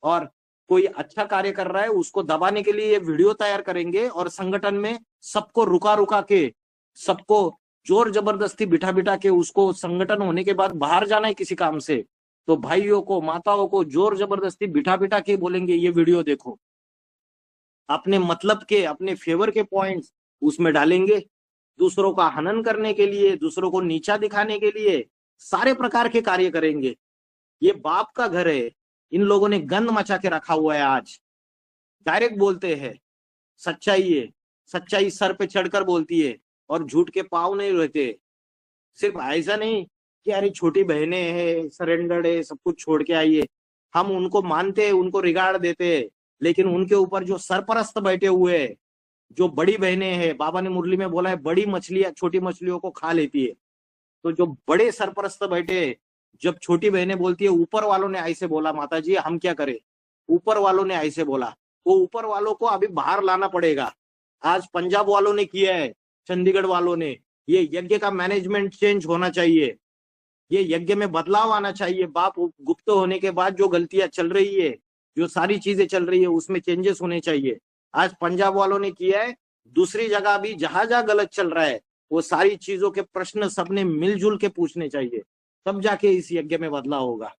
Speaker 6: और कोई अच्छा कार्य कर रहा है उसको दबाने के लिए ये वीडियो तैयार करेंगे, और संगठन में सबको रुका रुका के, सबको जोर जबरदस्ती बिठा बिठा के, उसको संगठन होने के बाद बाहर जाना है किसी काम से, तो भाइयों को माताओं को जोर जबरदस्ती बिठा बिठा के बोलेंगे ये वीडियो देखो। अपने मतलब के, अपने फेवर के पॉइंट्स उसमें डालेंगे, दूसरों का हनन करने के लिए, दूसरों को नीचा दिखाने के लिए सारे प्रकार के कार्य करेंगे। ये बाप का घर है, इन लोगों ने गंद मचा के रखा हुआ है। आज डायरेक्ट बोलते हैं, सच्चाई है, सच्चाई सर पे चढ़कर बोलती है, और झूठ के पाँव नहीं रहते। सिर्फ ऐसा नहीं कि अरे छोटी बहनें हैं, सरेंडर्ड है, सब कुछ छोड़ के आइए, हम उनको मानते हैं, उनको रिगार्ड देते हैं, लेकिन उनके ऊपर जो सरपरस्त बैठे हुए हैं, जो बड़ी बहनें हैं, बाबा ने मुरली में बोला है बड़ी मछलियां छोटी मछलियों को खा लेती है, तो जो बड़े सरपरस्त बैठे, जब छोटी बहनें बोलती है ऊपर वालों ने ऐसे बोला, माता जी हम क्या करें, ऊपर वालों ने ऐसे बोला, वो ऊपर वालों को अभी बाहर लाना पड़ेगा। आज पंजाब वालों ने किया है, चंडीगढ़ वालों ने, ये यज्ञ का मैनेजमेंट चेंज होना चाहिए, ये यज्ञ में बदलाव आना चाहिए। बाप गुप्त होने के बाद जो गलतियां चल रही है, जो सारी चीजें चल रही है, उसमें चेंजेस होने चाहिए। आज पंजाब वालों ने किया है, दूसरी जगह भी जहां जहां गलत चल रहा है, वो सारी चीजों के प्रश्न सबने मिलजुल के पूछने चाहिए, तब जाके इस यज्ञ में बदलाव होगा।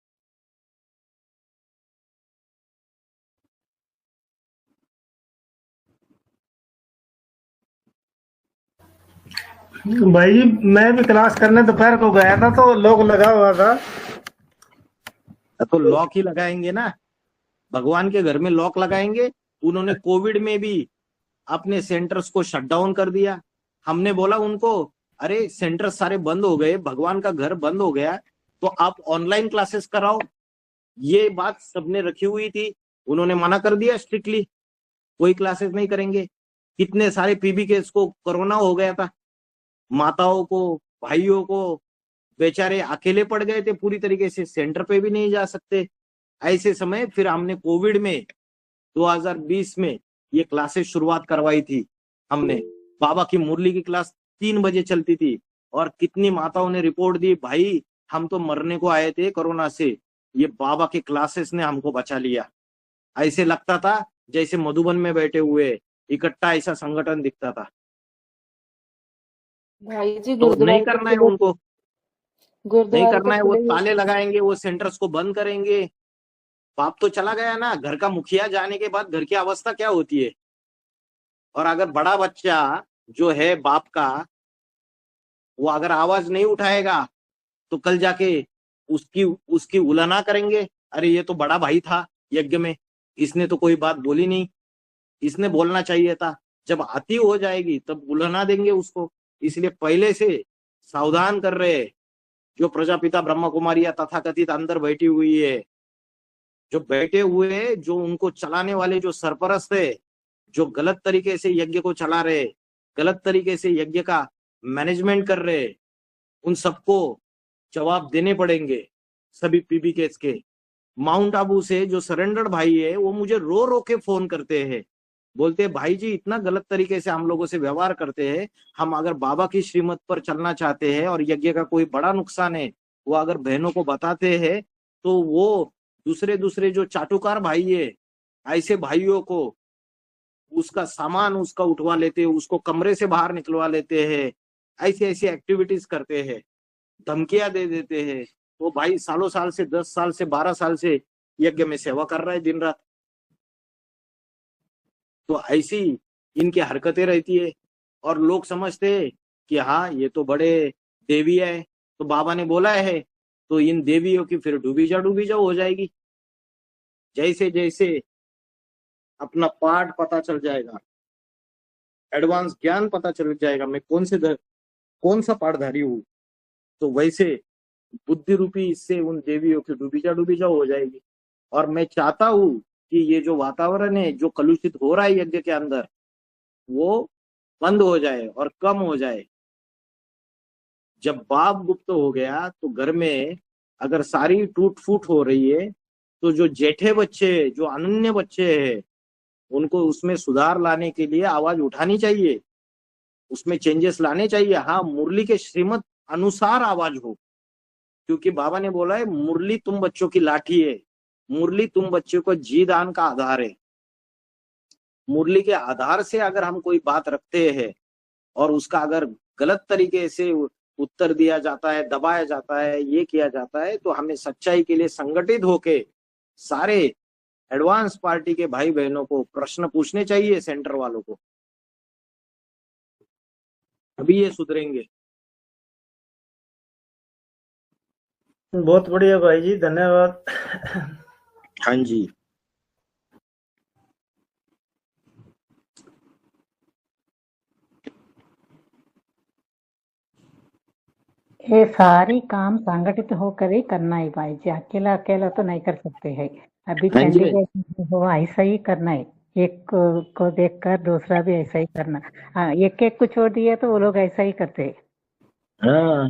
Speaker 4: भाई जी, मैं भी क्लास करने दोपहर को गया था तो लोग लगा हुआ था।
Speaker 6: तो लॉक ही लगाएंगे ना, भगवान के घर में लॉक लगाएंगे। उन्होंने कोविड में भी अपने सेंटर्स को शट डाउन कर दिया। हमने बोला उनको, अरे सेंटर सारे बंद हो गए, भगवान का घर बंद हो गया, तो आप ऑनलाइन क्लासेस कराओ। ये बात सबने रखी हुई थी, उन्होंने मना कर दिया स्ट्रिक्टली, कोई क्लासेस नहीं करेंगे। कितने सारे पीबी केस को कोरोना हो गया था, माताओं को, भाइयों को, बेचारे अकेले पड़ गए थे पूरी तरीके से, सेंटर पे भी नहीं जा सकते। ऐसे समय फिर हमने कोविड में 2020 में ये क्लासेस शुरुआत करवाई थी हमने। बाबा की मुरली की क्लास 3 बजे चलती थी, और कितनी माताओं ने रिपोर्ट दी, भाई हम तो मरने को आए थे कोरोना से, ये बाबा के क्लासेस ने हमको बचा लिया। ऐसे लगता था जैसे मधुबन में बैठे हुए इकट्ठा ऐसा संगठन दिखता था।
Speaker 7: भाई जी
Speaker 6: तो नहीं
Speaker 7: गुरुद्वारे
Speaker 6: करना है उनको, नहीं
Speaker 7: गुरुद्वारे
Speaker 6: करना है,
Speaker 7: तो
Speaker 6: वो
Speaker 7: खुले ही
Speaker 6: ताले लगाएंगे, वो सेंटर्स को बंद करेंगे। बाप तो चला गया ना, घर का मुखिया जाने के बाद घर की अवस्था क्या होती है। और अगर बड़ा बच्चा जो है बाप का, वो अगर आवाज नहीं उठाएगा तो कल जाके उसकी उसकी उलाहना करेंगे, अरे ये तो बड़ा भाई था यज्ञ में, इसने तो कोई बात बोली नहीं, इसने बोलना चाहिए था। जब आती हो जाएगी तब उलाहना देंगे उसको। इसलिए पहले से सावधान कर रहे हैं, जो प्रजापिता ब्रह्म कुमारी या तथाकथित अंदर बैठी हुई है, जो बैठे हुए, जो उनको चलाने वाले जो सरपरस्त है, जो गलत तरीके से यज्ञ को चला रहे, गलत तरीके से यज्ञ का मैनेजमेंट कर रहे, उन सबको जवाब देने पड़ेंगे। सभी पीबी केस के माउंट आबू से जो सरेंडर भाई है, वो मुझे रो रो के फोन करते हैं, बोलते हैं भाई जी इतना गलत तरीके से हम लोगों से व्यवहार करते हैं, हम अगर बाबा की श्रीमत पर चलना चाहते हैं और यज्ञ का कोई बड़ा नुकसान है वो अगर बहनों को बताते हैं, तो वो दूसरे दूसरे जो चाटुकार भाई है, ऐसे भाइयों को उसका सामान उसका उठवा लेते हैं, उसको कमरे से बाहर निकलवा लेते हैं, ऐसी ऐसी एक्टिविटीज करते हैं, धमकियां दे देते हैं। वो भाई सालों साल से 10 साल से 12 साल से यज्ञ में सेवा कर रहा है दिन रात। तो ऐसी इनकी हरकतें रहती है और लोग समझते हैं कि हाँ ये तो बड़े देवी है, तो बाबा ने बोला है तो इन देवियों की फिर डूबी जा हो जाएगी। जैसे जैसे अपना पाठ पता चल जाएगा, एडवांस ज्ञान पता चल जाएगा, मैं कौन सा पाठधारी हूँ, तो वैसे बुद्धि रूपी इससे उन देवियों की डूबी जा हो जाएगी। और मैं चाहता हूँ कि ये जो वातावरण है जो कलुषित हो रहा है यज्ञ के अंदर, वो बंद हो जाए और कम हो जाए। जब बाप गुप्त हो गया तो घर में अगर सारी टूट फूट हो रही है, तो जो जेठे बच्चे, जो अनन्य बच्चे हैं, उनको उसमें सुधार लाने के लिए आवाज उठानी चाहिए, उसमें चेंजेस लाने चाहिए। हाँ, मुरली के श्रीमत अनुसार आवाज हो, क्योंकि बाबा ने बोला है मुरली तुम बच्चों की लाठी है, मुरली तुम बच्चों को जी दान का आधार है। मुरली के आधार से अगर हम कोई बात रखते हैं और उसका अगर गलत तरीके से उत्तर दिया जाता है, दबाया जाता है, ये किया जाता है, तो हमें सच्चाई के लिए संगठित होके सारे एडवांस पार्टी के भाई बहनों को प्रश्न पूछने चाहिए, सेंटर वालों को, अभी ये सुधरेंगे।
Speaker 4: बहुत बढ़िया भाई जी, धन्यवाद।
Speaker 6: हाँ जी।
Speaker 2: ये सारी काम संगठित होकर ही करना है भाई जी, अकेला अकेला तो नहीं कर सकते हैं। अभी
Speaker 6: हाँ जी।
Speaker 2: चंडीगढ़ में हुआ ऐसा ही करना है, एक को देखकर दूसरा भी ऐसा ही करना। हाँ, एक एक को छोड़ दिया तो वो लोग ऐसा ही करते हैं।
Speaker 6: हाँ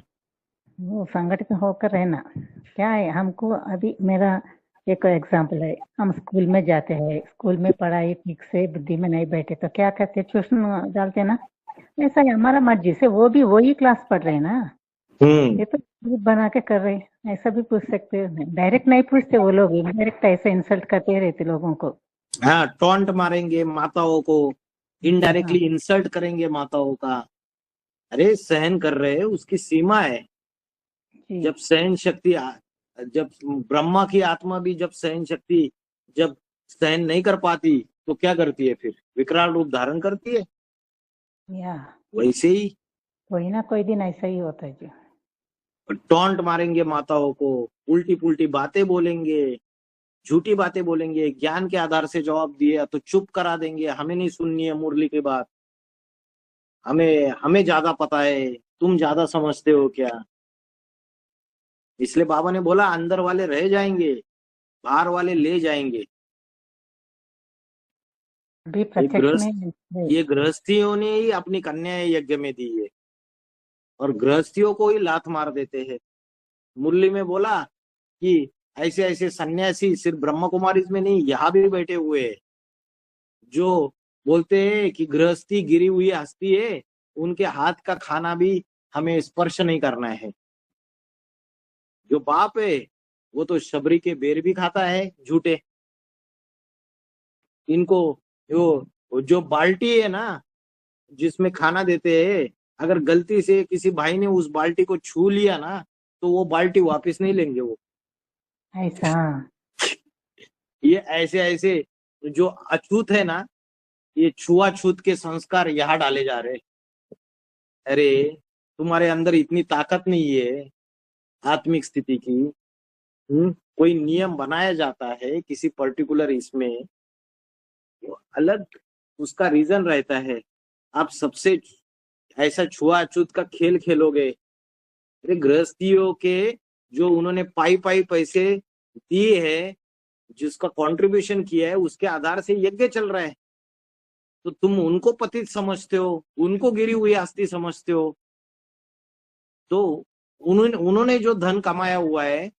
Speaker 2: वो संगठित होकर रहना क्या है हमको। अभी मेरा एक एग्जाम्पल है, हम स्कूल में जाते हैं, स्कूल में पढ़ाई ठीक से बुद्धि में नहीं बैठे तो क्या करते, ट्यूशन डालते ना। ऐसा ही हमारा मर्जी से वो भी वही क्लास पढ़ रहे हैं ना, ये तो ग्रुप बना के कर रहे हैं। ऐसा भी पूछ सकते हो, डायरेक्ट नहीं पूछते वो लोग, डायरेक्ट ऐसे इंसल्ट करते रहते लोगों को।
Speaker 6: हाँ, टॉन्ट मारेंगे माताओं को, इनडायरेक्टली
Speaker 2: हाँ
Speaker 6: इंसल्ट करेंगे माताओं का। अरे सहन कर रहे हैं, उसकी सीमा है।
Speaker 2: जी
Speaker 6: जब सहन शक्ति जब ब्रह्मा की आत्मा भी जब सहन शक्ति जब सहन नहीं कर पाती तो क्या करती है, फिर विकराल रूप धारण करती है।
Speaker 2: या
Speaker 6: वैसे ही
Speaker 2: कोई ना कोई दिन ऐसा ही होता है जी।
Speaker 6: टॉन्ट मारेंगे माताओं को, उल्टी पुल्टी बातें बोलेंगे, झूठी बातें बोलेंगे, ज्ञान के आधार से जवाब दिए तो चुप करा देंगे, हमें नहीं सुननी है मुरली की बात, हमें ज्यादा पता है, तुम ज्यादा समझते हो क्या। इसलिए बाबा ने बोला अंदर वाले रह जाएंगे, बाहर वाले ले जाएंगे।
Speaker 2: अभी
Speaker 6: ये
Speaker 2: प्रत्यक्ष में
Speaker 6: ये गृहस्थियों ने ही अपनी कन्या यज्ञ में दी है और गृहस्थियों को ही लात मार देते हैं। मुरली में बोला कि ऐसे ऐसे सन्यासी सिर्फ ब्रह्म कुमारी में नहीं, यहाँ भी बैठे हुए हैं, जो बोलते हैं कि गृहस्थी गिरी हुई हस्ती है, उनके हाथ का खाना भी हमें स्पर्श नहीं करना है। जो बाप है वो तो शबरी के बेर भी खाता है झूठे। इनको जो बाल्टी है ना जिसमें खाना देते हैं, अगर गलती से किसी भाई ने उस बाल्टी को छू लिया ना तो वो बाल्टी वापस नहीं लेंगे वो।
Speaker 2: ऐसा
Speaker 6: ये ऐसे ऐसे जो अछूत है ना, ये छुआछूत के संस्कार यहाँ डाले जा रहे। अरे तुम्हारे अंदर इतनी ताकत नहीं है आत्मिक स्थिति की। कोई नियम बनाया जाता है किसी पर्टिकुलर इसमें, तो अलग उसका रीजन रहता है। आप सबसे ऐसा छुआछूत का खेल खेलोगे। अरे गृहस्थियों के जो उन्होंने पाई पाई पैसे दिए है, जिसका कंट्रीब्यूशन किया है, उसके आधार से यज्ञ चल रहा है, तो तुम उनको पतित समझते हो, उनको गिरी हुई आस्ती समझते हो। तो उन्होंने जो धन कमाया हुआ है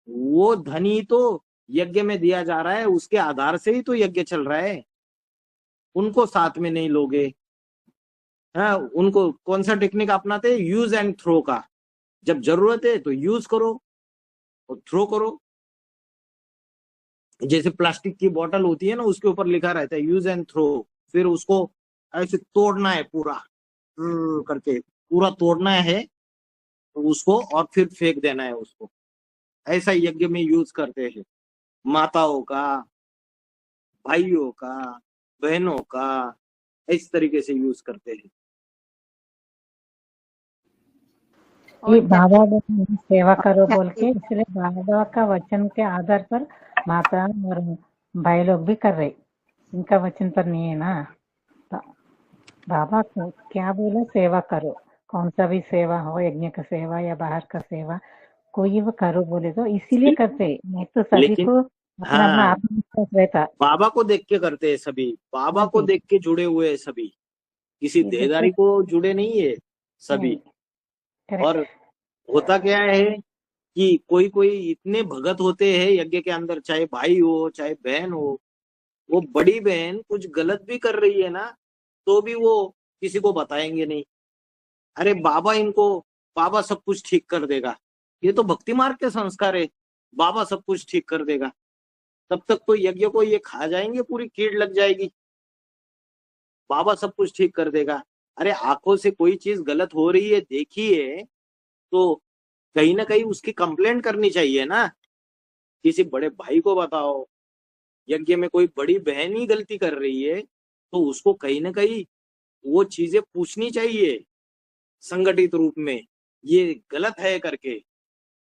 Speaker 6: वो धन ही तो यज्ञ में दिया जा रहा है, उसके आधार से ही तो यज्ञ चल रहा है। उनको साथ में नहीं लोगे। हाँ, उनको कौन सा टेक्निक अपनाते हैं, यूज एंड थ्रो का। जब जरूरत है तो यूज करो और थ्रो करो। जैसे प्लास्टिक की बोतल होती है ना, उसके ऊपर लिखा रहता है यूज एंड थ्रो, फिर उसको ऐसे तोड़ना है पूरा करके, पूरा तोड़ना है तो उसको, और फिर फेंक देना है उसको। ऐसा यज्ञ में यूज करते हैं, माताओं का, भाइयों का, बहनों का, इस तरीके से यूज करते हैं।
Speaker 2: ये बाबा बोले सेवा करो बोल के, इसलिए बाबा का वचन के आधार पर माता और भाई लोग भी कर रहे, इनका वचन पर नहीं है ना। बाबा को क्या बोला, सेवा करो, कौन सा भी सेवा हो, यज्ञ का सेवा या बाहर का सेवा, कोई वो करो बोले तो इसीलिए करते, नहीं तो सभी
Speaker 6: लेकिन
Speaker 2: को अपना अपना
Speaker 6: हाँ,
Speaker 2: आत्मविश्वास रहता।
Speaker 6: बाबा को देख के करते हैं सभी, बाबा को देख के जुड़े हुए हैं सभी, किसी
Speaker 2: ये
Speaker 6: देहदारी को जुड़े नहीं है सभी। और
Speaker 2: करेक्ट।
Speaker 6: होता क्या है कि कोई कोई इतने भगत होते हैं यज्ञ के अंदर, चाहे भाई हो चाहे बहन हो, वो बड़ी बहन कुछ गलत भी कर रही है ना, तो भी वो किसी को बताएंगे नहीं। अरे बाबा इनको, बाबा सब कुछ ठीक कर देगा, ये तो भक्ति मार्ग के संस्कार है, बाबा सब कुछ ठीक कर देगा। तब तक तो यज्ञ को ये खा जाएंगे, पूरी कीड़ लग जाएगी। बाबा सब कुछ ठीक कर देगा। अरे आंखों से कोई चीज गलत हो रही है देखिए, तो कहीं ना कहीं उसकी कंप्लेंट करनी चाहिए ना, किसी बड़े भाई को बताओ। यज्ञ में कोई बड़ी बहन ही गलती कर रही है तो उसको कहीं ना कहीं वो चीजें पूछनी चाहिए संगठित रूप में, ये गलत है करके,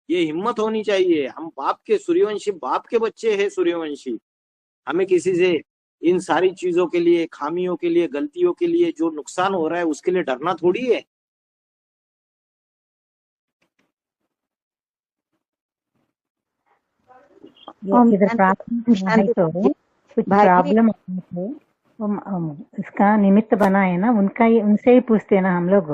Speaker 6: ये हिम्मत होनी चाहिए। हम बाप के सूर्यवंशी, बाप के बच्चे हैं सूर्यवंशी, हमें किसी से इन सारी चीजों के लिए, खामियों के लिए, गलतियों के लिए जो नुकसान हो रहा है उसके लिए डरना थोड़ी है।
Speaker 2: इधर प्रार्थना है तो कुछ प्रॉब्लम है तो इसका निमित्त बनाए ना, उनका ही, उनसे ही पूछते हैं ना हम लोग।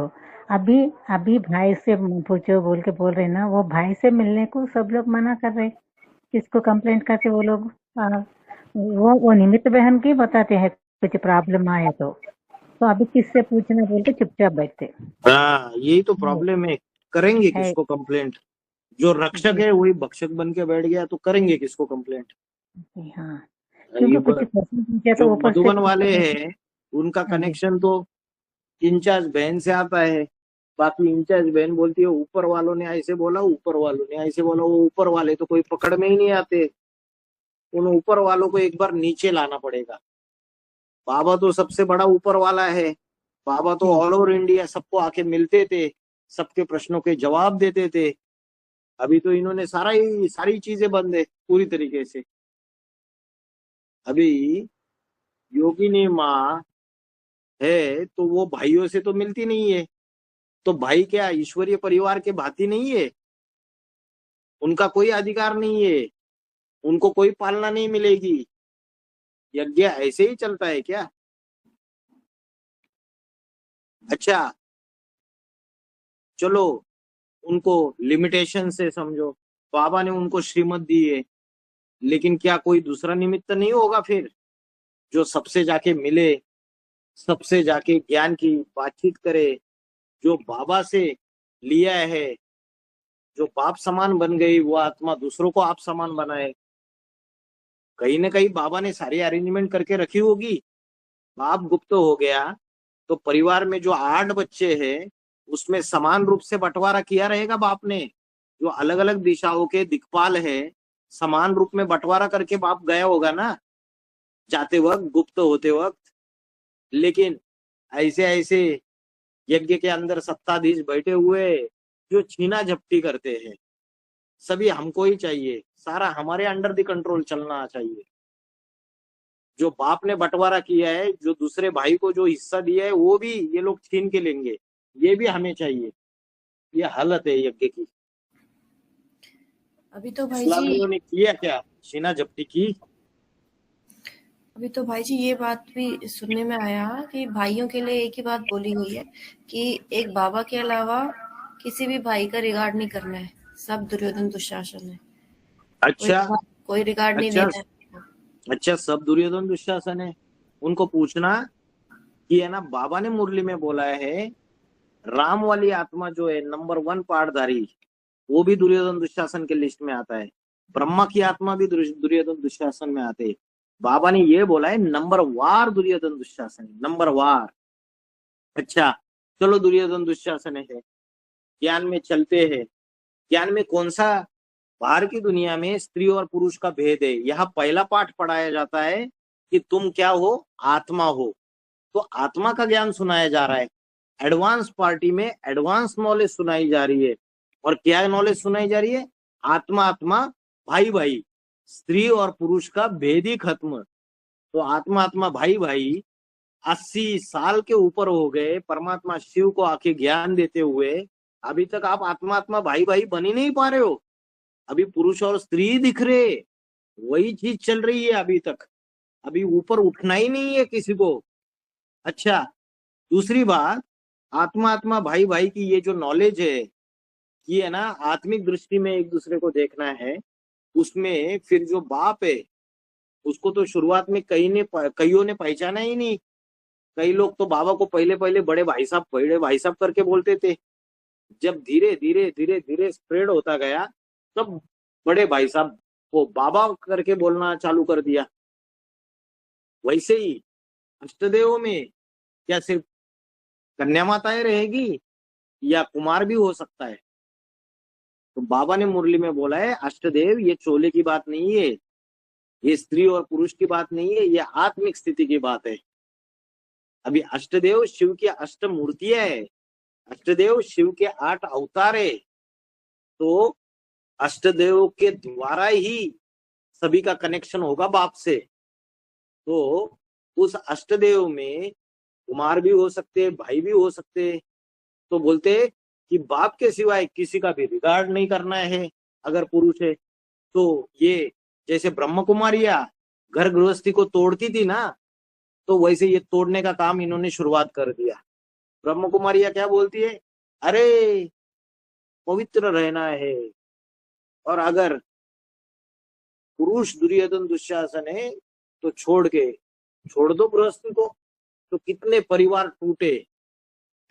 Speaker 2: अभी अभी भाई से पूछो बोल के बोल रहे ना, वो भाई से मिलने को सब लोग मना कर रहे, किसको कंप्लेंट करते वो लोग। वो निमित्त बहन की बताते हैं कुछ प्रॉब्लम आए तो अभी किससे पूछना बोल के चुपचाप बैठते।
Speaker 6: हाँ, यही तो प्रॉब्लम है, करेंगे किसको कंप्लेंट? जो रक्षक है वही भक्षक बन के बैठ गया, तो करेंगे किसको कंप्लेंट?
Speaker 2: हाँ, क्योंकि कुछ प्रश्न पूछे तो
Speaker 6: जो
Speaker 2: ऊपर से
Speaker 6: मधुबन वाले हैं उनका कनेक्शन तो इंचार्ज बहन से आता है, बाकी इंचार्ज बहन बोलती है ऊपर वालों ने ऐसे बोला, ऊपर वालों ने ऐसे बोला। वो ऊपर वाले तो कोई पकड़ में ही नहीं आते, उन ऊपर वालों को एक बार नीचे लाना पड़ेगा। बाबा तो सबसे बड़ा ऊपर वाला है, बाबा तो ऑल ओवर इंडिया सबको आके मिलते थे, सबके प्रश्नों के जवाब देते थे। अभी तो इन्होंने सारी चीजें बंद है पूरी तरीके से। अभी योगिनी माँ है तो वो भाइयों से तो मिलती नहीं है, तो भाई क्या ईश्वरीय परिवार के भांति नहीं है? उनका कोई अधिकार नहीं है, उनको कोई पालना नहीं मिलेगी। यज्ञ ऐसे ही चलता है क्या? अच्छा चलो, उनको लिमिटेशन से समझो, बाबा ने उनको श्रीमत दी है, लेकिन क्या कोई दूसरा निमित्त नहीं होगा फिर जो सबसे जाके मिले, सबसे जाके ज्ञान की बातचीत करे, जो बाबा से लिया है, जो बाप समान बन गई वो आत्मा दूसरों को आप समान बनाए। कहीं ना कहीं बाबा ने सारी अरेंजमेंट करके रखी होगी। बाप गुप्त हो गया तो परिवार में जो 8 बच्चे हैं उसमें समान रूप से बंटवारा किया रहेगा बाप ने। जो अलग अलग दिशाओं के दिक्पाल है, समान रूप में बंटवारा करके बाप गया होगा ना जाते वक्त, गुप्त होते वक्त। लेकिन ऐसे ऐसे यज्ञ के अंदर सत्ताधीश बैठे हुए जो छीना झपटी करते हैं, सभी हमको ही चाहिए, सारा हमारे अंडर द कंट्रोल चलना चाहिए। जो बाप ने बंटवारा किया है, जो दूसरे भाई को जो हिस्सा दिया है वो भी ये लोग छीन के लेंगे, ये भी हमें चाहिए। ये हालत है यज्ञ की।
Speaker 7: अभी तो भाई
Speaker 6: इस्लाम
Speaker 7: जी,
Speaker 6: वालों ने किया क्या? छीना झपटी की।
Speaker 7: अभी तो भाई जी ये बात भी सुनने में आया कि भाइयों के लिए एक ही बात बोली गई है कि एक बाबा के अलावा किसी भी भाई का रिगार्ड नहीं करना है, सब दुर्योधन दुशासन है।
Speaker 6: अच्छा
Speaker 7: कोई रिगार्ड नहीं
Speaker 6: अच्छा
Speaker 7: देना है।
Speaker 6: अच्छा, सब दुर्योधन दुशासन है? उनको पूछना कि है ना, बाबा ने मुरली में बोला है राम वाली आत्मा जो है नंबर 1 पाठधारी, वो भी दुर्योधन दुशासन के लिस्ट में आता है। ब्रह्मा की आत्मा भी दुर्योधन दुशासन में आते हैं। बाबा ने ये बोला है नंबर वार दुर्योधन दुशासन है, नंबर वार। अच्छा चलो दुर्योधन दुशासन है, ज्ञान में चलते हैं। ज्ञान में कौन सा, बाहर की दुनिया में स्त्री और पुरुष का भेद है। यहाँ पहला पाठ पढ़ाया जाता है कि तुम क्या हो, आत्मा हो। तो आत्मा का ज्ञान सुनाया जा रहा है। एडवांस पार्टी में एडवांस नॉलेज सुनाई जा रही है। और क्या नॉलेज सुनाई जा रही है, आत्मा आत्मा भाई भाई, स्त्री और पुरुष का भेद ही खत्म। तो आत्मा आत्मा भाई भाई 80 साल के ऊपर हो गए परमात्मा शिव को आके ज्ञान देते हुए, अभी तक आप आत्मा आत्मा भाई भाई बन ही नहीं पा रहे हो। अभी पुरुष और स्त्री दिख रहे, वही चीज चल रही है अभी तक। अभी ऊपर उठना ही नहीं है किसी को। अच्छा दूसरी बात, आत्मा आत्मा भाई भाई की ये जो नॉलेज है, ये है ना आत्मिक दृष्टि में एक दूसरे को देखना है। उसमें फिर जो बाप है उसको तो शुरुआत में कईयों ने पहचाना ही नहीं। कई लोग तो बाबा को पहले पहले बड़े भाई साहब करके बोलते थे। जब धीरे धीरे धीरे धीरे स्प्रेड होता गया, तब बड़े भाई साहब को बाबा करके बोलना चालू कर दिया। वैसे ही अष्टदेव में क्या सिर्फ कन्या माताएं रहेगी या कुमार भी हो सकता है? तो बाबा ने मुरली में बोला है अष्टदेव ये चोले की बात नहीं है, ये स्त्री और पुरुष की बात नहीं है, ये आत्मिक स्थिति की बात है। अभी अष्टदेव शिव की अष्ट मूर्तियां है, अष्टदेव शिव के 8 अवतार है। तो अष्टदेव के द्वारा ही सभी का कनेक्शन होगा बाप से। तो उस अष्टदेव में कुमार भी हो सकते, भाई भी हो सकते। तो बोलते कि बाप के सिवाय किसी का भी रिगार्ड नहीं करना है। अगर पुरुष है तो ये जैसे ब्रह्म कुमारियां घर गृहस्थी को तोड़ती थी ना, तो वैसे ये तोड़ने का काम इन्होंने शुरुआत कर दिया। ब्रह्म कुमारियां क्या बोलती है, अरे पवित्र रहना है। और अगर पुरुष दुर्योधन दुशासन है तो छोड़ दो गृहस्थी को। तो कितने परिवार टूटे।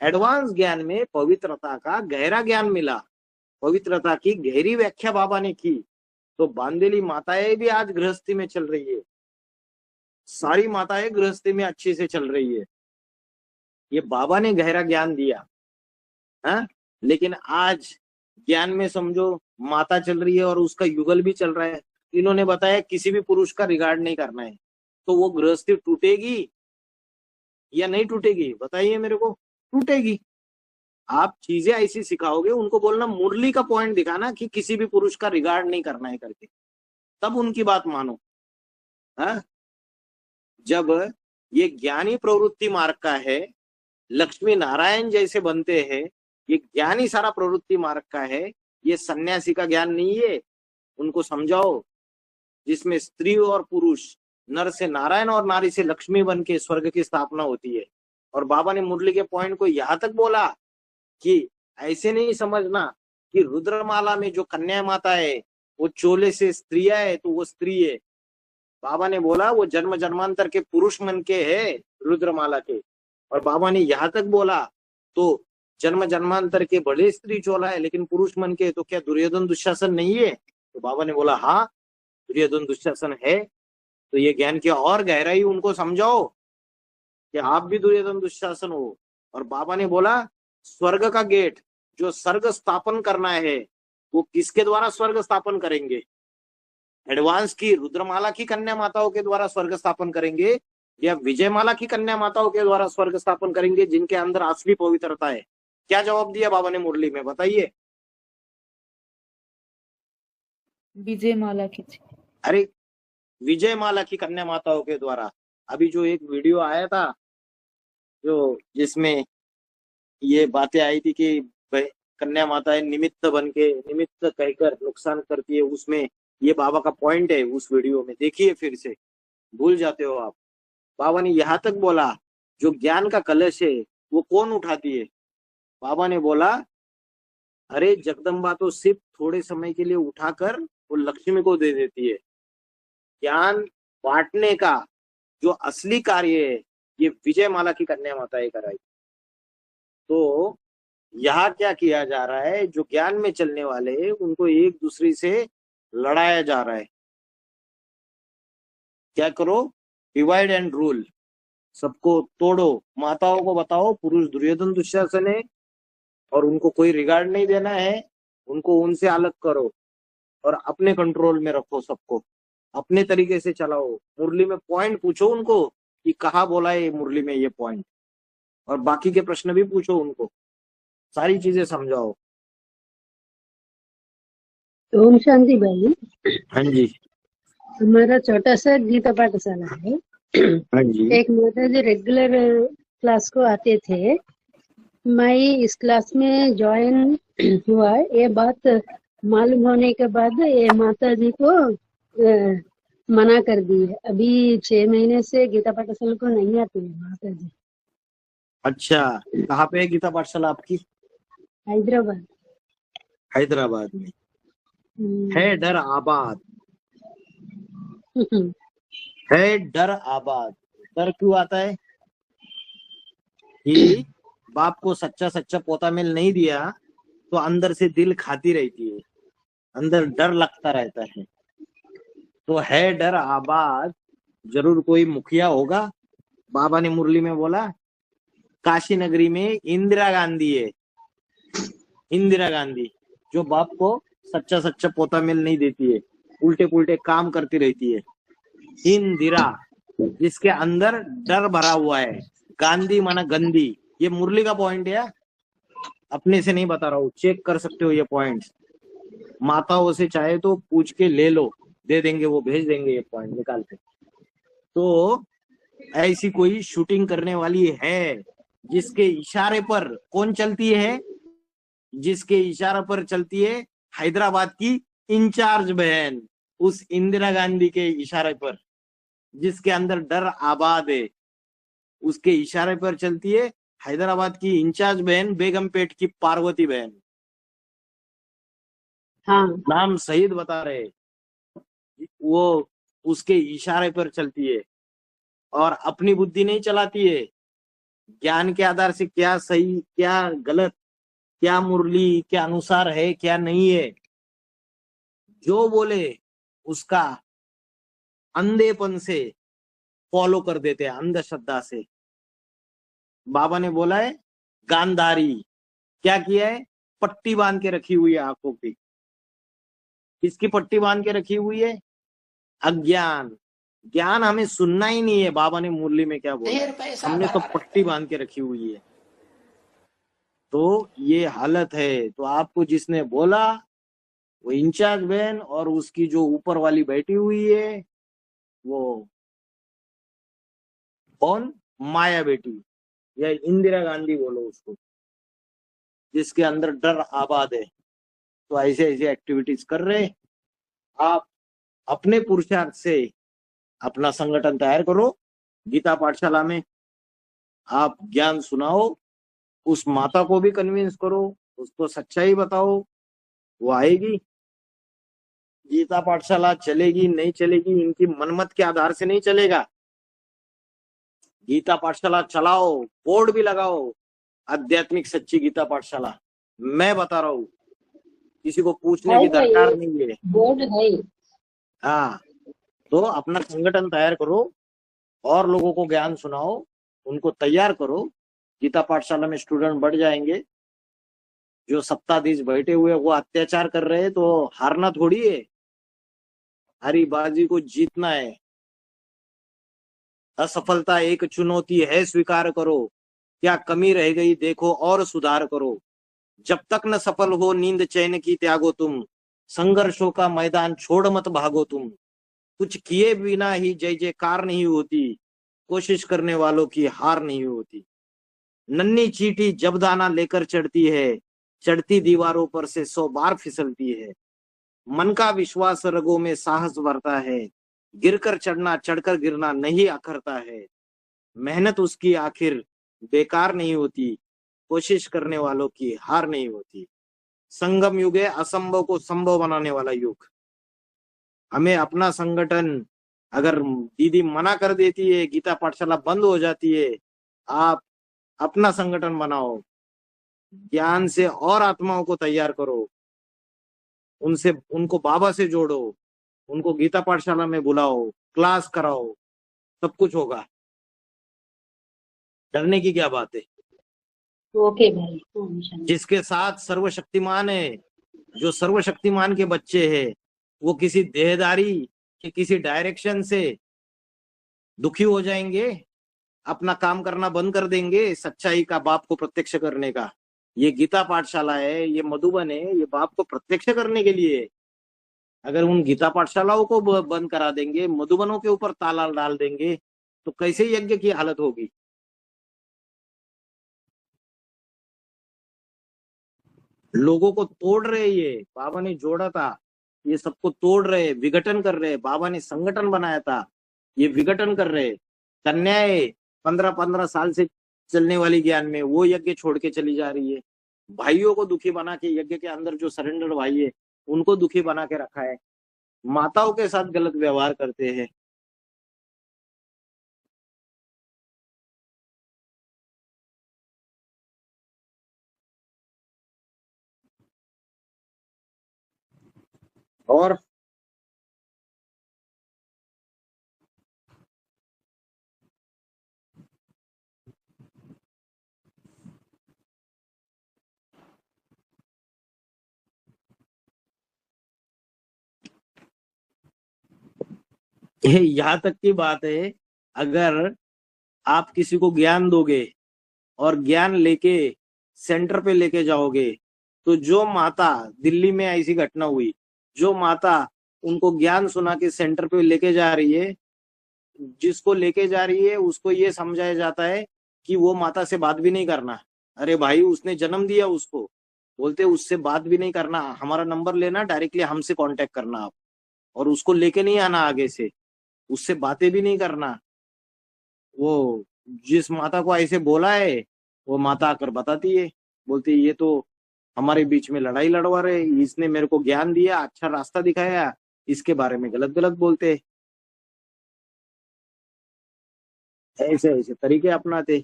Speaker 6: एडवांस ज्ञान में पवित्रता का गहरा ज्ञान मिला, पवित्रता की गहरी व्याख्या बाबा ने की। तो बांदेली माताएं भी आज गृहस्थी में चल रही है, सारी माताएं गृहस्थी में अच्छे से चल रही है। ये बाबा ने गहरा ज्ञान दिया है। लेकिन आज ज्ञान में समझो माता चल रही है और उसका युगल भी चल रहा है। इन्होंने बताया किसी भी पुरुष का रिगार्ड नहीं करना है। तो वो गृहस्थी टूटेगी या नहीं टूटेगी, बताइए मेरे को। टूटेगी। आप चीजें ऐसी सिखाओगे, उनको बोलना मुरली का पॉइंट दिखाना कि किसी भी पुरुष का रिगार्ड नहीं करना है करके, तब उनकी बात मानो। है जब ये ज्ञानी प्रवृत्ति मार्ग का है, लक्ष्मी नारायण जैसे बनते हैं, ये ज्ञानी सारा प्रवृत्ति मार्ग का है। ये सन्यासी का ज्ञान नहीं है। उनको समझाओ जिसमें स्त्री और पुरुष, नर से नारायण और नारी से लक्ष्मी बन के स्वर्ग की स्थापना होती है। और बाबा ने मुरली के पॉइंट को यहां तक बोला कि ऐसे नहीं समझना कि रुद्रमाला में जो कन्या माता है वो चोले से स्त्रियां है तो वो स्त्री है। बाबा ने बोला वो जन्म जन्मांतर के पुरुष मन के है रुद्रमाला के। और बाबा ने यहाँ तक बोला तो जन्म जन्मांतर के बड़े स्त्री चोला है लेकिन पुरुष मन के, तो क्या दुर्योधन दुशासन नहीं है? तो बाबा ने बोला हाँ दुर्योधन दुशासन है। तो ये ज्ञान की और गहराई उनको समझाओ कि आप भी दुर्योधन दुशासन हो। और बाबा ने बोला स्वर्ग का गेट जो स्वर्ग स्थापन करना है वो किसके द्वारा स्वर्ग स्थापन करेंगे? एडवांस की रुद्रमाला की कन्या माताओं के द्वारा स्वर्ग स्थापन करेंगे या विजयमाला की कन्या माताओं के द्वारा स्वर्ग स्थापन करेंगे जिनके अंदर असली पवित्रता है? क्या जवाब दिया बाबा ने मुरली में, बताइए।
Speaker 8: विजयमाला की।
Speaker 6: अरे विजयमाला की कन्या माताओं के द्वारा। अभी जो एक वीडियो आया था जो जिसमें ये बातें आई थी कि कन्या माताएं निमित्त बन के, निमित्त कहकर नुकसान करती है, उसमें ये बाबा का पॉइंट है। उस वीडियो में देखिए, फिर से भूल जाते हो आप। बाबा ने यहाँ तक बोला जो ज्ञान का कलश है वो कौन उठाती है? बाबा ने बोला अरे जगदम्बा तो सिर्फ थोड़े समय के लिए उठाकर वो लक्ष्मी को दे देती है। ज्ञान बांटने का जो असली कार्य है ये विजयमाला की कन्या माताएं कराई। तो यहाँ क्या किया जा रहा है, जो ज्ञान में चलने वाले हैं उनको एक दूसरे से लड़ाया जा रहा है। क्या करो, डिवाइड एंड रूल, सबको तोड़ो, माताओं को बताओ पुरुष दुर्योधन दुशासन है और उनको कोई रिगार्ड नहीं देना है, उनको उनसे अलग करो और अपने कंट्रोल में रखो, सबको अपने तरीके से चलाओ। मुरली में पॉइंट पूछो उनको कि कहाँ बोला है मुरली में ये पॉइंट, और बाकी के प्रश्न भी पूछो उनको, सारी चीजें समझाओ।
Speaker 9: ओम शांति भाई,
Speaker 6: हाँ जी,
Speaker 9: हमारा छोटा सा गीता पाठशाला है।
Speaker 6: हाँ जी,
Speaker 9: एक माता जी रेगुलर क्लास को आते थे। मैं इस क्लास में ज्वाइन हुआ, ये बात मालूम होने के बाद ये माता जी को मना कर दी है। अभी 6 महीने से गीता पाठशाला को नहीं आती है माता जी।
Speaker 6: अच्छा, कहाँ पे है गीता पाठशाला आपकी?
Speaker 9: हैदराबाद।
Speaker 6: हैदराबाद में है डर आबाद, है डर आबाद। डर क्यों आता है कि बाप को सच्चा सच्चा पोता मिल नहीं दिया तो अंदर से दिल खाती रहती है, अंदर डर लगता रहता है। तो है डर आबाद, जरूर कोई मुखिया होगा। बाबा ने मुरली में बोला काशी नगरी में इंदिरा गांधी है, इंदिरा गांधी जो बाप को सच्चा सच्चा पोता मिल नहीं देती है, उल्टे पुल्टे काम करती रहती है। इंदिरा जिसके अंदर डर भरा हुआ है, गांधी माना गंदी। ये मुरली का पॉइंट है, अपने से नहीं बता रहा हूँ, चेक कर सकते हो ये पॉइंट्स। माताओं से चाहे तो पूछ के ले लो, दे देंगे, वो भेज देंगे ये पॉइंट निकाल के। तो ऐसी कोई शूटिंग करने वाली है जिसके इशारे पर कौन चलती है, जिसके इशारे पर चलती है हैदराबाद की इंचार्ज बहन, उस इंदिरा गांधी के इशारे पर, जिसके अंदर डर आबाद है, उसके इशारे पर चलती है हैदराबाद की इंचार्ज बहन बेगमपेट की पार्वती बहन।
Speaker 9: हाँ,
Speaker 6: नाम सहीद बता रहे, वो उसके इशारे पर चलती है और अपनी बुद्धि नहीं चलाती है। ज्ञान के आधार से क्या सही क्या गलत, क्या मुरली के अनुसार है क्या नहीं है, जो बोले उसका अंधेपन से फॉलो कर देते हैं, अंधश्रद्धा से। बाबा ने बोला है गांधारी, क्या किया है, पट्टी बांध के रखी हुई है आंखों की। किसकी पट्टी बांध के रखी हुई है? अज्ञान। ज्ञान हमें सुनना ही नहीं है। बाबा ने मुरली में क्या बोला, हमने तो पट्टी बांध के रखी हुई है। तो ये हालत है। तो आपको जिसने बोला वो इंचार्ज बहन और उसकी जो ऊपर वाली बैठी हुई है वो कौन, माया बेटी या इंदिरा गांधी बोलो उसको, जिसके अंदर डर आबाद है। तो ऐसे ऐसे एक्टिविटीज कर रहे। आप अपने पुरुषार्थ से अपना संगठन तैयार करो, गीता पाठशाला में आप ज्ञान सुनाओ, उस माता को भी कन्विंस करो, उसको सच्चाई बताओ, वो आएगी। गीता पाठशाला चलेगी नहीं चलेगी इनकी मनमत के आधार से नहीं चलेगा। गीता पाठशाला चलाओ, बोर्ड भी लगाओ, आध्यात्मिक सच्ची गीता पाठशाला। मैं बता रहा हूँ, किसी को पूछने की दरकार नहीं है।
Speaker 9: बोर्ड है।
Speaker 6: हाँ, तो अपना संगठन तैयार करो और लोगों को ज्ञान सुनाओ, उनको तैयार करो। गीता पाठशाला में स्टूडेंट बढ़ जाएंगे। जो सत्ताधीश बैठे हुए वो अत्याचार कर रहे हैं तो हारना थोड़ी है, हरी बाजी को जीतना है। असफलता एक चुनौती है, स्वीकार करो। क्या कमी रह गई देखो और सुधार करो। जब तक न सफल हो नींद चैन की त्यागो तुम, संघर्षों का मैदान छोड़ मत भागो तुम। कुछ किए बिना ही जय जयकार नहीं होती, कोशिश करने वालों की हार नहीं होती। नन्ही चींटी जब दाना लेकर चढ़ती है, चढ़ती दीवारों पर से 100 बार फिसलती है। मन का विश्वास रगों में साहस भरता है, गिरकर चढ़ना चढ़कर गिरना नहीं अखरता है। मेहनत उसकी आखिर बेकार नहीं होती, कोशिश करने वालों की हार नहीं होती। संगम युग है असंभव को संभव बनाने वाला युग। हमें अपना संगठन, अगर दीदी मना कर देती है, गीता पाठशाला बंद हो जाती है, आप अपना संगठन बनाओ, ज्ञान से और आत्माओं को तैयार करो, उनको बाबा से जोड़ो, उनको गीता पाठशाला में बुलाओ, क्लास कराओ, सब कुछ होगा। डरने की क्या बात है?
Speaker 9: ओके भाई, हाँ, इंशाल्लाह।
Speaker 6: जिसके साथ सर्वशक्तिमान है, जो सर्वशक्तिमान के बच्चे हैं, वो किसी देहदारी के किसी डायरेक्शन से दुखी हो जाएंगे, अपना काम करना बंद कर देंगे सच्चाई का बाप को प्रत्यक्ष करने का। ये गीता पाठशाला है, ये मधुबन है, ये बाप को प्रत्यक्ष करने के लिए है। अगर उन गीता पाठशालाओं को बंद करा देंगे, मधुबनों के ऊपर ताला डाल देंगे, तो कैसे यज्ञ की हालत होगी? लोगों को तोड़ रहे, ये बाबा ने जोड़ा था, ये सबको तोड़ रहे, विघटन कर रहे। बाबा ने संगठन बनाया था, ये विघटन कर रहे। कन्याएं 15-15 साल से चलने वाली ज्ञान में वो यज्ञ छोड़ के चली जा रही है। भाइयों को दुखी बना के, यज्ञ के अंदर जो सरेंडर भाई है उनको दुखी बना के रखा है। माताओं के साथ गलत व्यवहार करते हैं। और यहाँ तक की बात है, अगर आप किसी को ज्ञान दोगे और ज्ञान लेके सेंटर पे लेके जाओगे, तो जो माता, दिल्ली में ऐसी घटना हुई, जो माता उनको ज्ञान सुना के सेंटर पे लेके जा रही है, जिसको लेके जा रही है उसको ये समझाया जाता है कि वो माता से बात भी नहीं करना। अरे भाई, उसने जन्म दिया उसको, बोलते उससे बात भी नहीं करना, हमारा नंबर लेना, डायरेक्टली हमसे कांटेक्ट करना आप, और उसको लेके नहीं आना आगे से, उससे बातें भी नहीं करना। वो जिस माता को ऐसे बोला है, वो माता आकर बताती है, बोलती है ये तो हमारे बीच में लड़ाई लड़वा रहे, इसने मेरे को ज्ञान दिया, अच्छा रास्ता दिखाया, इसके बारे में गलत गलत बोलते हैं। ऐसे ऐसे तरीके अपनाते।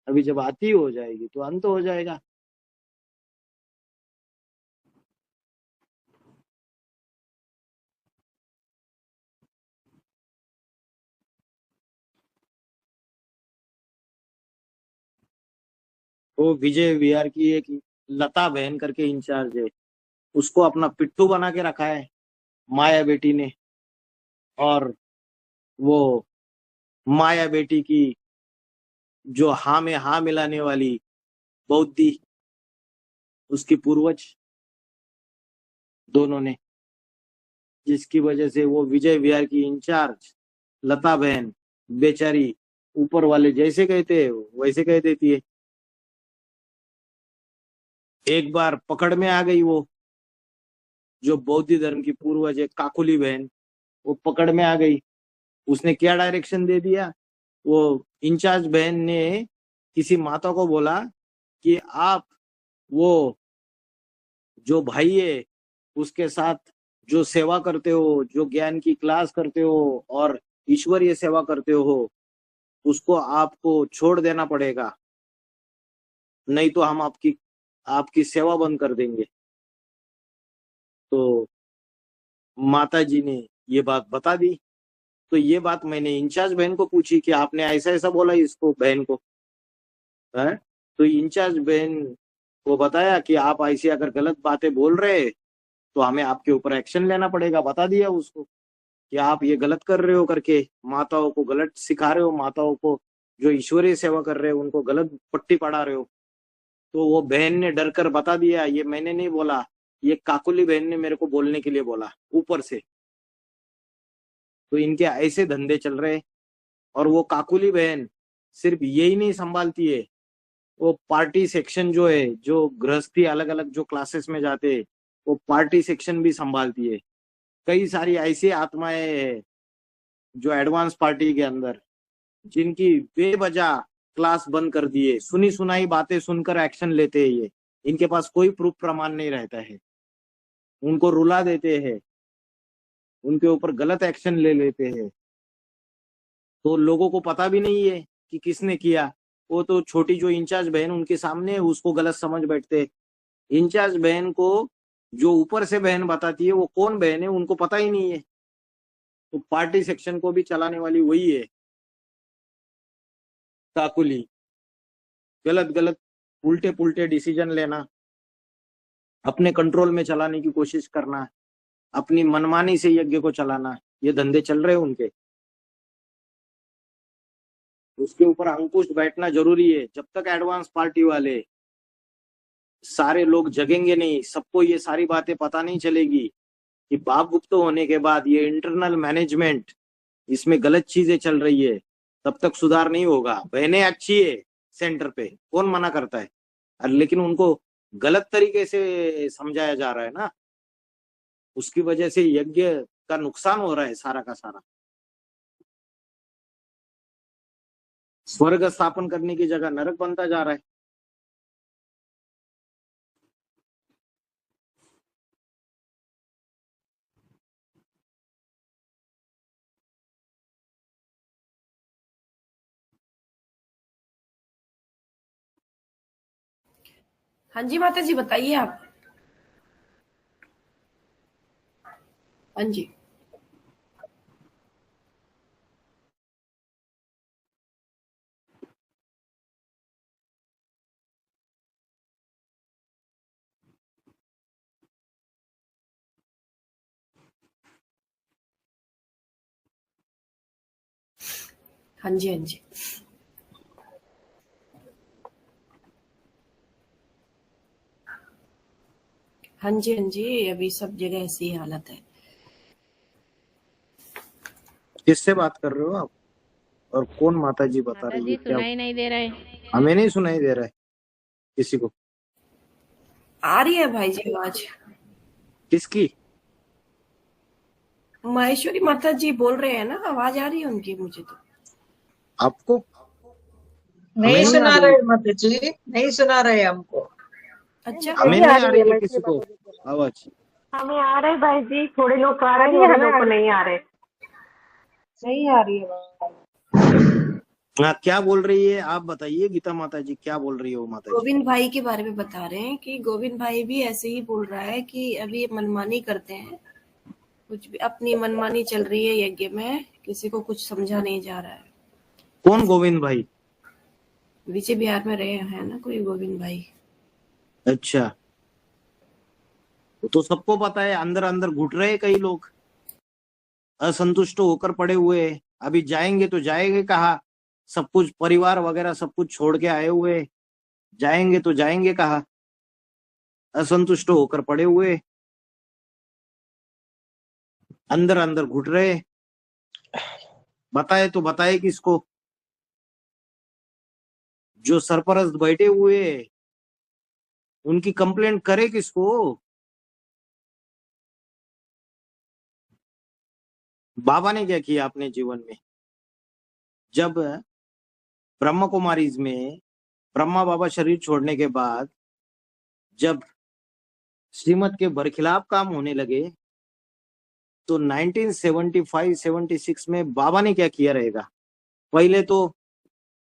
Speaker 6: अभी जब आती हो जाएगी तो अंत हो जाएगा। वो विजय विहार की एक लता बहन करके इंचार्ज है, उसको अपना पिट्ठू बना के रखा है माया बेटी ने। और वो माया बेटी की जो हाँ में हाँ मिलाने वाली बौद्धि, उसकी पूर्वज दोनों ने, जिसकी वजह से वो विजय विहार की इंचार्ज लता बहन बेचारी ऊपर वाले जैसे कहते हैं वैसे कह देती है। एक बार पकड़ में आ गई वो, जो बौद्ध धर्म की पूर्वज है काकुली बहन, वो पकड़ में आ गई। उसने क्या डायरेक्शन दे दिया, वो इंचार्ज बहन ने किसी माता को बोला कि आप वो जो भाई है उसके साथ जो सेवा करते हो, जो ज्ञान की क्लास करते हो और ईश्वरीय सेवा करते हो, उसको आपको छोड़ देना पड़ेगा, नहीं तो हम आपकी सेवा बंद कर देंगे। तो माता जी ने ये बात बता दी। तो ये बात मैंने इंचार्ज बहन को पूछी कि आपने ऐसा ऐसा बोला इसको, बहन को है? तो इंचार्ज बहन को बताया कि आप ऐसी अगर गलत बातें बोल रहे तो हमें आपके ऊपर एक्शन लेना पड़ेगा। बता दिया उसको कि आप ये गलत कर रहे हो करके, माताओं को गलत सिखा रहे हो, माताओं को जो ईश्वरीय सेवा कर रहे हो उनको गलत पट्टी पढ़ा रहे हो। तो वो बहन ने डर कर बता दिया, ये मैंने नहीं बोला, ये काकुली बहन ने मेरे को बोलने के लिए बोला ऊपर से। तो इनके ऐसे धंधे चल रहे। और वो काकुली बहन सिर्फ यही नहीं संभालती है, वो पार्टी सेक्शन जो है, जो गृहस्थी अलग अलग जो क्लासेस में जाते हैं, वो पार्टी सेक्शन भी संभालती है। कई सारी ऐसी आत्माएं हैं जो एडवांस पार्टी के अंदर, जिनकी बेवजह क्लास बंद कर दिए, सुनी सुनाई बातें सुनकर एक्शन लेते हैं। ये इनके पास कोई प्रूफ प्रमाण नहीं रहता है, उनको रुला देते हैं, उनके ऊपर गलत एक्शन ले लेते हैं। तो लोगों को पता भी नहीं है कि किसने किया। वो तो छोटी जो इंचार्ज बहन उनके सामने है, उसको गलत समझ बैठते। इंचार्ज बहन को जो ऊपर से बहन बताती है वो कौन बहन है उनको पता ही नहीं है। तो पार्टी सेक्शन को भी चलाने वाली वही है, काकुली। गलत गलत उल्टे पुल्टे डिसीजन लेना, अपने कंट्रोल में चलाने की कोशिश करना, अपनी मनमानी से यज्ञ को चलाना, ये धंधे चल रहे हैं उनके। उसके ऊपर अंकुश बैठना जरूरी है। जब तक एडवांस पार्टी वाले सारे लोग जगेंगे नहीं, सबको ये सारी बातें पता नहीं चलेगी कि बाप गुप्त होने के बाद ये इंटरनल मैनेजमेंट इसमें गलत चीजें चल रही है, तब तक सुधार नहीं होगा। बहनें अच्छी है सेंटर पे, कौन मना करता है, लेकिन उनको गलत तरीके से समझाया जा रहा है ना, उसकी वजह से यज्ञ का नुकसान हो रहा है सारा का सारा। स्वर्ग स्थापन करने की जगह नरक बनता जा रहा है।
Speaker 7: हाँ जी माता जी, बताइए आप। हाँ जी। हाँ जी, हाँ जी। हाँ जी, हाँ जी, अभी सब जगह ऐसी हालत है।
Speaker 6: किससे बात कर रहे हो आप, और कौन माता जी बता
Speaker 10: माता
Speaker 6: रही
Speaker 10: जी
Speaker 6: है? क्या
Speaker 10: सुनाई नहीं दे रहा है?
Speaker 6: हमें नहीं सुनाई दे रहा है किसी को।
Speaker 7: आ रही है भाई जी आवाज?
Speaker 6: किसकी?
Speaker 7: महेश्वरी माता जी बोल रहे हैं ना, आवाज आ रही है उनकी मुझे तो।
Speaker 6: आपको
Speaker 11: नहीं सुना रहे माता जी, नहीं सुना रहे हमको।
Speaker 7: अच्छा,
Speaker 6: हमें नहीं आ रही है किसी को आवाज।
Speaker 12: हमें आ रहे भाई जी, थोड़े लोग आ रहे हैं, थोड़े लोग को नहीं आ रहे।
Speaker 11: नहीं आ रही है।
Speaker 6: हाँ, क्या बोल रही है आप बताइए गीता माता जी, क्या बोल रही हो माता जी?
Speaker 7: गोविंद भाई के बारे में बता रहे हैं कि गोविंद भाई भी ऐसे ही बोल रहा है कि अभी ये मनमानी करते हैं, कुछ भी अपनी मनमानी चल रही है यज्ञ में, किसी को कुछ समझा नहीं जा रहा है।
Speaker 6: कौन गोविंद भाई?
Speaker 7: विजय बिहार में रहे हैं ना कोई गोविंद भाई।
Speaker 6: अच्छा, तो सबको पता है, अंदर अंदर घुट रहे कई लोग, असंतुष्ट होकर पड़े हुए। अभी जाएंगे तो जाएंगे कहाँ? सब कुछ परिवार वगैरह सब कुछ छोड़ के आए हुए, जाएंगे तो जाएंगे कहाँ? असंतुष्ट होकर पड़े हुए, अंदर अंदर घुट रहे। बताए तो बताए किसको? जो सरपरस्त बैठे हुए उनकी कंप्लेंट करे किसको? बाबा ने क्या किया अपने जीवन में? जब ब्रह्मा कुमारीज में ब्रह्मा बाबा शरीर छोड़ने के बाद जब श्रीमत के बरखिलाफ काम होने लगे, तो 1975-76 में बाबा ने क्या किया रहेगा? पहले तो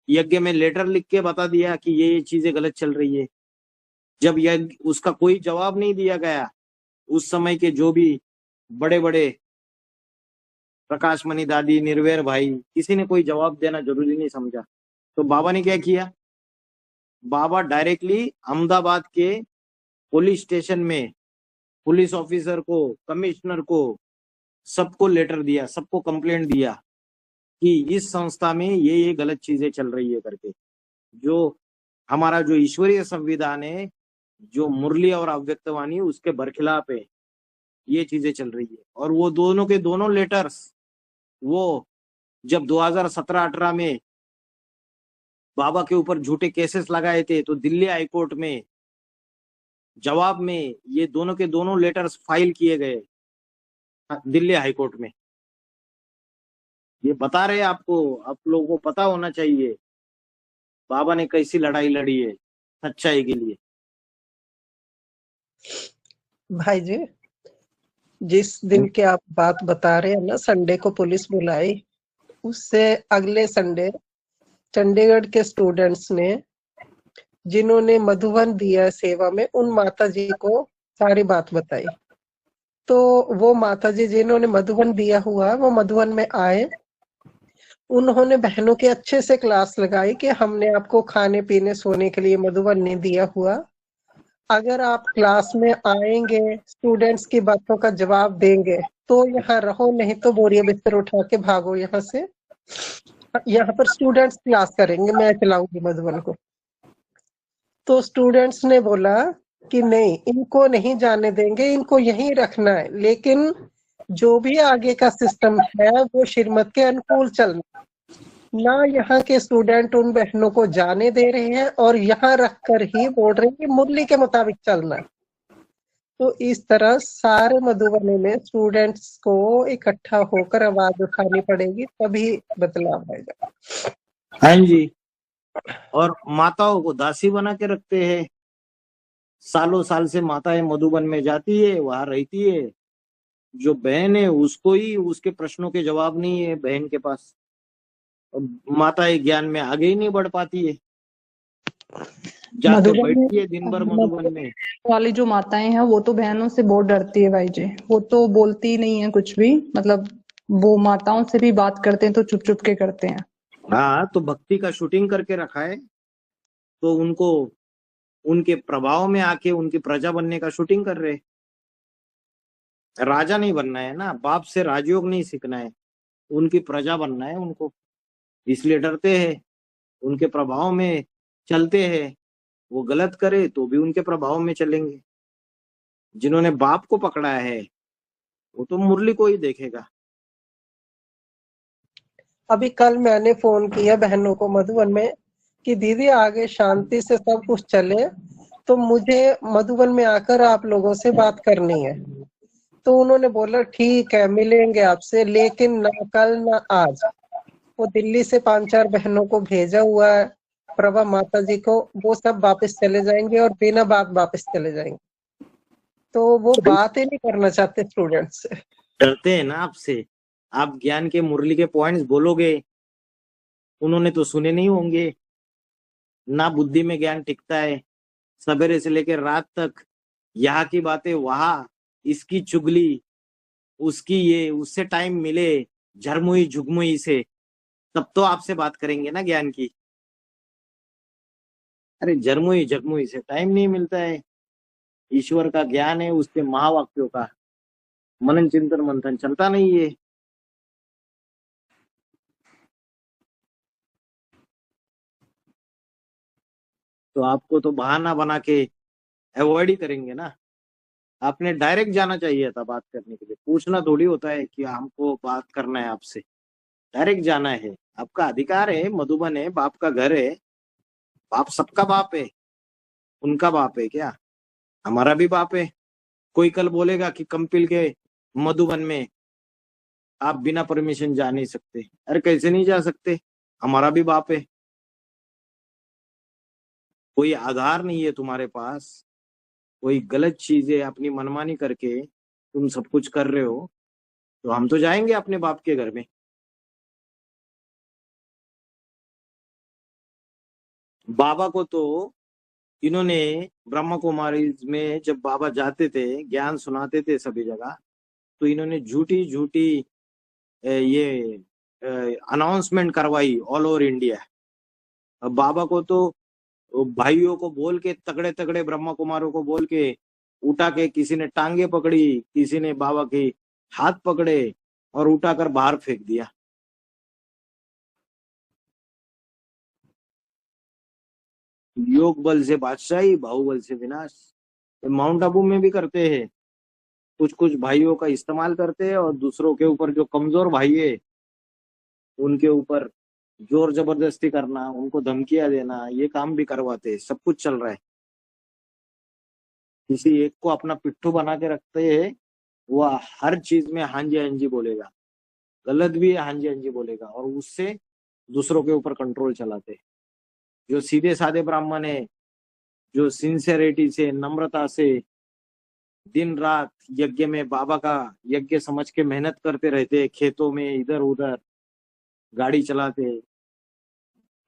Speaker 6: यज्ञ में लेटर लिख के बता दिया कि ये चीजें गलत चल रही है। जब यज्ञ उसका कोई जवाब नहीं दिया गया, उस समय के जो भी बड़े बड़े प्रकाश मणि दादी, निर्वैर भाई, किसी ने कोई जवाब देना जरूरी नहीं समझा, तो बाबा ने क्या किया? बाबा डायरेक्टली अहमदाबाद के पुलिस स्टेशन में पुलिस ऑफिसर को, कमिश्नर को, सबको लेटर दिया, सबको कंप्लेंट दिया कि इस संस्था में ये गलत चीजें चल रही है करके। जो हमारा जो ईश्वरीय संविधान है, जो मुरली और अव्यक्तवाणी, उसके बरखिलाफ है, ये चीजें चल रही है। और वो दोनों के दोनों लेटर्स, वो जब 2017-18 में बाबा के ऊपर झूठे केसेस लगाए थे, तो दिल्ली हाईकोर्ट में जवाब में ये दोनों के दोनों लेटर्स फाइल किए गए दिल्ली हाईकोर्ट में। ये बता रहे आपको, आप लोगों को पता होना चाहिए बाबा ने कैसी लड़ाई लड़ी है सच्चाई के लिए।
Speaker 11: भाई जी, जिस दिन की आप बात बता रहे हैं ना, संडे को पुलिस बुलाई, उससे अगले संडे चंडीगढ़ के स्टूडेंट्स ने, जिन्होंने मधुबन दिया सेवा में, उन माता जी को सारी बात बताई। तो वो माता जी जिन्होंने मधुबन दिया हुआ वो मधुबन में आए, उन्होंने बहनों के अच्छे से क्लास लगाई कि हमने आपको खाने पीने सोने के लिए मधुबन नहीं दिया हुआ, अगर आप क्लास में आएंगे स्टूडेंट्स की बातों का जवाब देंगे तो यहाँ रहो, नहीं तो बोरिया बिस्तर उठा के भागो यहाँ से, यहाँ पर स्टूडेंट्स क्लास करेंगे, मैं चलाऊंगी मधुबन को। तो स्टूडेंट्स ने बोला कि नहीं, इनको नहीं जाने देंगे, इनको यहीं रखना है, लेकिन जो भी आगे का सिस्टम है वो श्रीमत के अनुकूल चलना, ना यहाँ के स्टूडेंट उन बहनों को जाने दे रहे हैं और यहाँ रखकर ही बोल रहे हैं कि मुरली के मुताबिक चलना है। तो इस तरह सारे मधुबनी में स्टूडेंट्स को इकट्ठा होकर आवाज उठानी पड़ेगी, तभी बदलाव आएगा।
Speaker 6: हाँ जी, और माताओं को दासी बना के रखते हैं। सालों साल से माताएं मधुबन में जाती है, वहां रहती है, जो बहन है उसको ही उसके प्रश्नों के जवाब नहीं है बहन के पास, माताएं ज्ञान में आगे ही नहीं बढ़ पाती है, जाके
Speaker 3: मधुबन
Speaker 6: बैठती है दिन भर मधुबन में।
Speaker 3: वाली जो माताएं हैं वो तो बहनों से बहुत डरती है भाई जी, वो तो बोलती ही नहीं है कुछ भी, मतलब वो माताओं से भी बात करते हैं तो चुप चुप के करते हैं।
Speaker 6: हाँ, तो भक्ति का शूटिंग करके रखा है, तो उनको उनके प्रभाव में आके उनकी प्रजा बनने का शूटिंग कर रहे। राजा नहीं बनना है ना, बाप से राजयोग नहीं सीखना है, उनकी प्रजा बनना है उनको, इसलिए डरते हैं, उनके प्रभाव में चलते हैं। वो गलत करे तो भी उनके प्रभाव में चलेंगे। जिन्होंने बाप को पकड़ा है वो तो मुरली को ही देखेगा।
Speaker 11: अभी कल मैंने फोन किया बहनों को मधुबन में कि दीदी आगे शांति से सब कुछ चले तो मुझे मधुबन में आकर आप लोगों से बात करनी है। तो उन्होंने बोला ठीक है मिलेंगे आपसे, लेकिन ना कल ना आज। वो दिल्ली से 5-4 बहनों को भेजा हुआ है, प्रभा माता जी को, वो सब वापस चले जाएंगे और बिना बात वापस चले जाएंगे। तो वो बात ही नहीं करना चाहते स्टूडेंट से,
Speaker 6: डरते हैं ना आपसे। आप ज्ञान के मुरली के पॉइंट्स बोलोगे, उन्होंने तो सुने नहीं होंगे ना, बुद्धि में ज्ञान टिकता है। सवेरे से लेकर रात तक यहाँ की बातें वहां, इसकी चुगली, उसकी ये, उससे टाइम मिले झरमुई झुगमुई से, तब तो आपसे बात करेंगे ना ज्ञान की। अरे झरमुई झगमुई से टाइम नहीं मिलता है। ईश्वर का ज्ञान है, उसके महावाक्यों का मनन चिंतन मंथन चलता नहीं है। तो आपको तो बहाना बना के अवॉइड ही करेंगे ना। आपने डायरेक्ट जाना चाहिए था बात करने के लिए, पूछना थोड़ी होता है कि हमको बात करना है आपसे। डायरेक्ट जाना है, आपका अधिकार है, मधुबन है, बाप का घर है, बाप सबका बाप है। उनका बाप है क्या? हमारा भी बाप है। कोई कल बोलेगा कि कंपिल के मधुबन में आप बिना परमिशन जा नहीं सकते, अरे कैसे नहीं जा सकते, हमारा भी बाप है। कोई आधार नहीं है तुम्हारे पास, कोई गलत चीजें अपनी मनमानी करके तुम सब कुछ कर रहे हो, तो हम तो जाएंगे अपने बाप के घर में। बाबा को तो इन्होंने ब्रह्मा कुमारी में जब बाबा जाते थे ज्ञान सुनाते थे सभी जगह, तो इन्होंने झूठी झूठी ये अनाउंसमेंट करवाई ऑल ओवर इंडिया। अब बाबा को तो भाइयों को बोल के, तगड़े तगड़े ब्रह्मा कुमारों को बोल के उठा के, किसी ने टांगे पकड़ी, किसी ने बाबा के हाथ पकड़े और उठाकर बाहर फेंक दिया। योग बल से बादशाही, बाहुबल से विनाश। माउंट आबू में भी करते हैं, कुछ कुछ भाइयों का इस्तेमाल करते हैं और दूसरों के ऊपर, जो कमजोर भाई है उनके ऊपर जोर जबरदस्ती करना, उनको धमकियां देना, ये काम भी करवाते हैं। सब कुछ चल रहा है। किसी एक को अपना पिट्ठू बना के रखते हैं, वह हर चीज में हाँ जी बोलेगा, गलत भी है हाँ जी बोलेगा, और उससे दूसरों के ऊपर कंट्रोल चलाते हैं। जो सीधे साधे ब्राह्मण है, जो सिंसियरिटी से, नम्रता से दिन रात यज्ञ में बाबा का यज्ञ समझ के मेहनत करते रहते, खेतों में इधर उधर गाड़ी चलाते,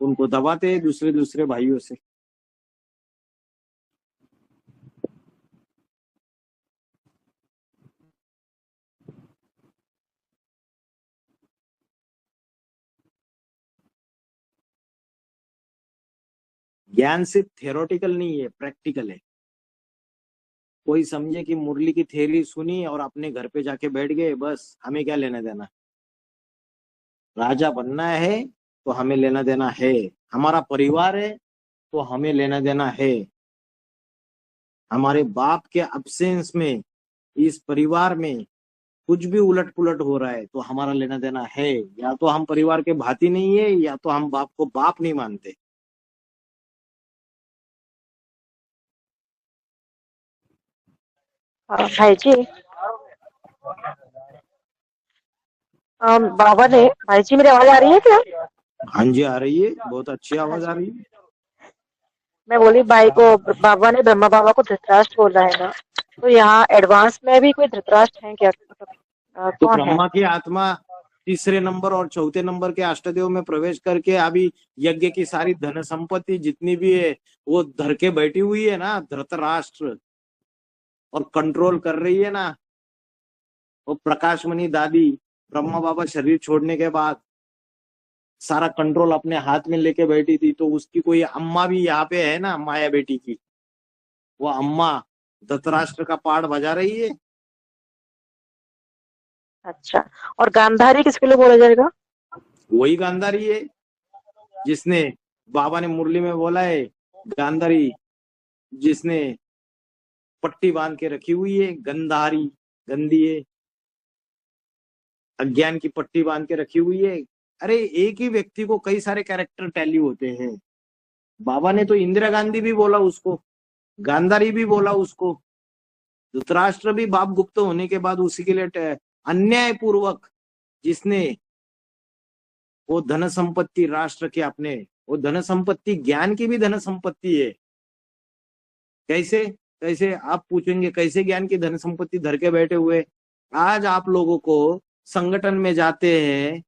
Speaker 6: उनको दबाते दूसरे दूसरे भाइयों से। ज्ञान सिर्फ थियोरेटिकल नहीं है, प्रैक्टिकल है। कोई समझे कि मुरली की थ्योरी सुनी और अपने घर पे जाके बैठ गए, बस हमें क्या लेना देना। राजा बनना है तो हमें लेना देना है, हमारा परिवार है तो हमें लेना देना है। हमारे बाप के अब्सेंस में इस परिवार में कुछ भी उलट पुलट हो रहा है तो हमारा लेना देना है। या तो हम परिवार के भाती नहीं है, या तो हम बाप को बाप नहीं मानते।
Speaker 12: भाई जी, बाबा ने, भाई जी मेरी आवाज आ रही है क्या?
Speaker 6: हाँ जी आ रही है, बहुत अच्छी आवाज आ रही है।
Speaker 12: मैं बोली भाई को, बाबा ने ब्रह्मा बाबा को धृतराष्ट्र बोला है ना, तो यहाँ एडवांस में भी कोई धृतराष्ट्र है क्या? मतलब
Speaker 6: तो
Speaker 12: कौन है?
Speaker 6: ब्रह्मा की आत्मा तीसरे नंबर और चौथे नंबर के अष्टदेव में प्रवेश करके अभी यज्ञ की सारी धन संपत्ति जितनी भी है वो धर के बैठी हुई है ना धृतराष्ट्र, और कंट्रोल कर रही है ना। वो प्रकाशमणि दादी ब्रह्मा बाबा शरीर छोड़ने के बाद सारा कंट्रोल अपने हाथ में लेके बैठी थी, तो उसकी कोई अम्मा भी यहाँ पे है ना, माया बेटी की, वो अम्मा धृतराष्ट्र का पाठ बजा रही है।
Speaker 12: अच्छा, और गांधारी किसके लिए बोला जाएगा?
Speaker 6: वही गांधारी है जिसने, बाबा ने मुरली में बोला है, गांधारी जिसने पट्टी बांध के रखी हुई है, गंधारी गंदी है, अज्ञान की पट्टी बांध के रखी हुई है। अरे एक ही व्यक्ति को कई सारे कैरेक्टर टैली होते हैं। बाबा ने तो इंदिरा गांधी भी बोला उसको, गांधारी भी बोला उसको, धृतराष्ट्र भी बाप गुप्त होने के बाद उसी के लिए अन्याय पूर्वक जिसने वो धन संपत्ति राष्ट्र के अपने, वो धन संपत्ति ज्ञान की भी धन संपत्ति है। कैसे कैसे आप पूछेंगे, कैसे ज्ञान की धन संपत्ति धर के बैठे हुए। आज आप लोगों को संगठन में जाते हैं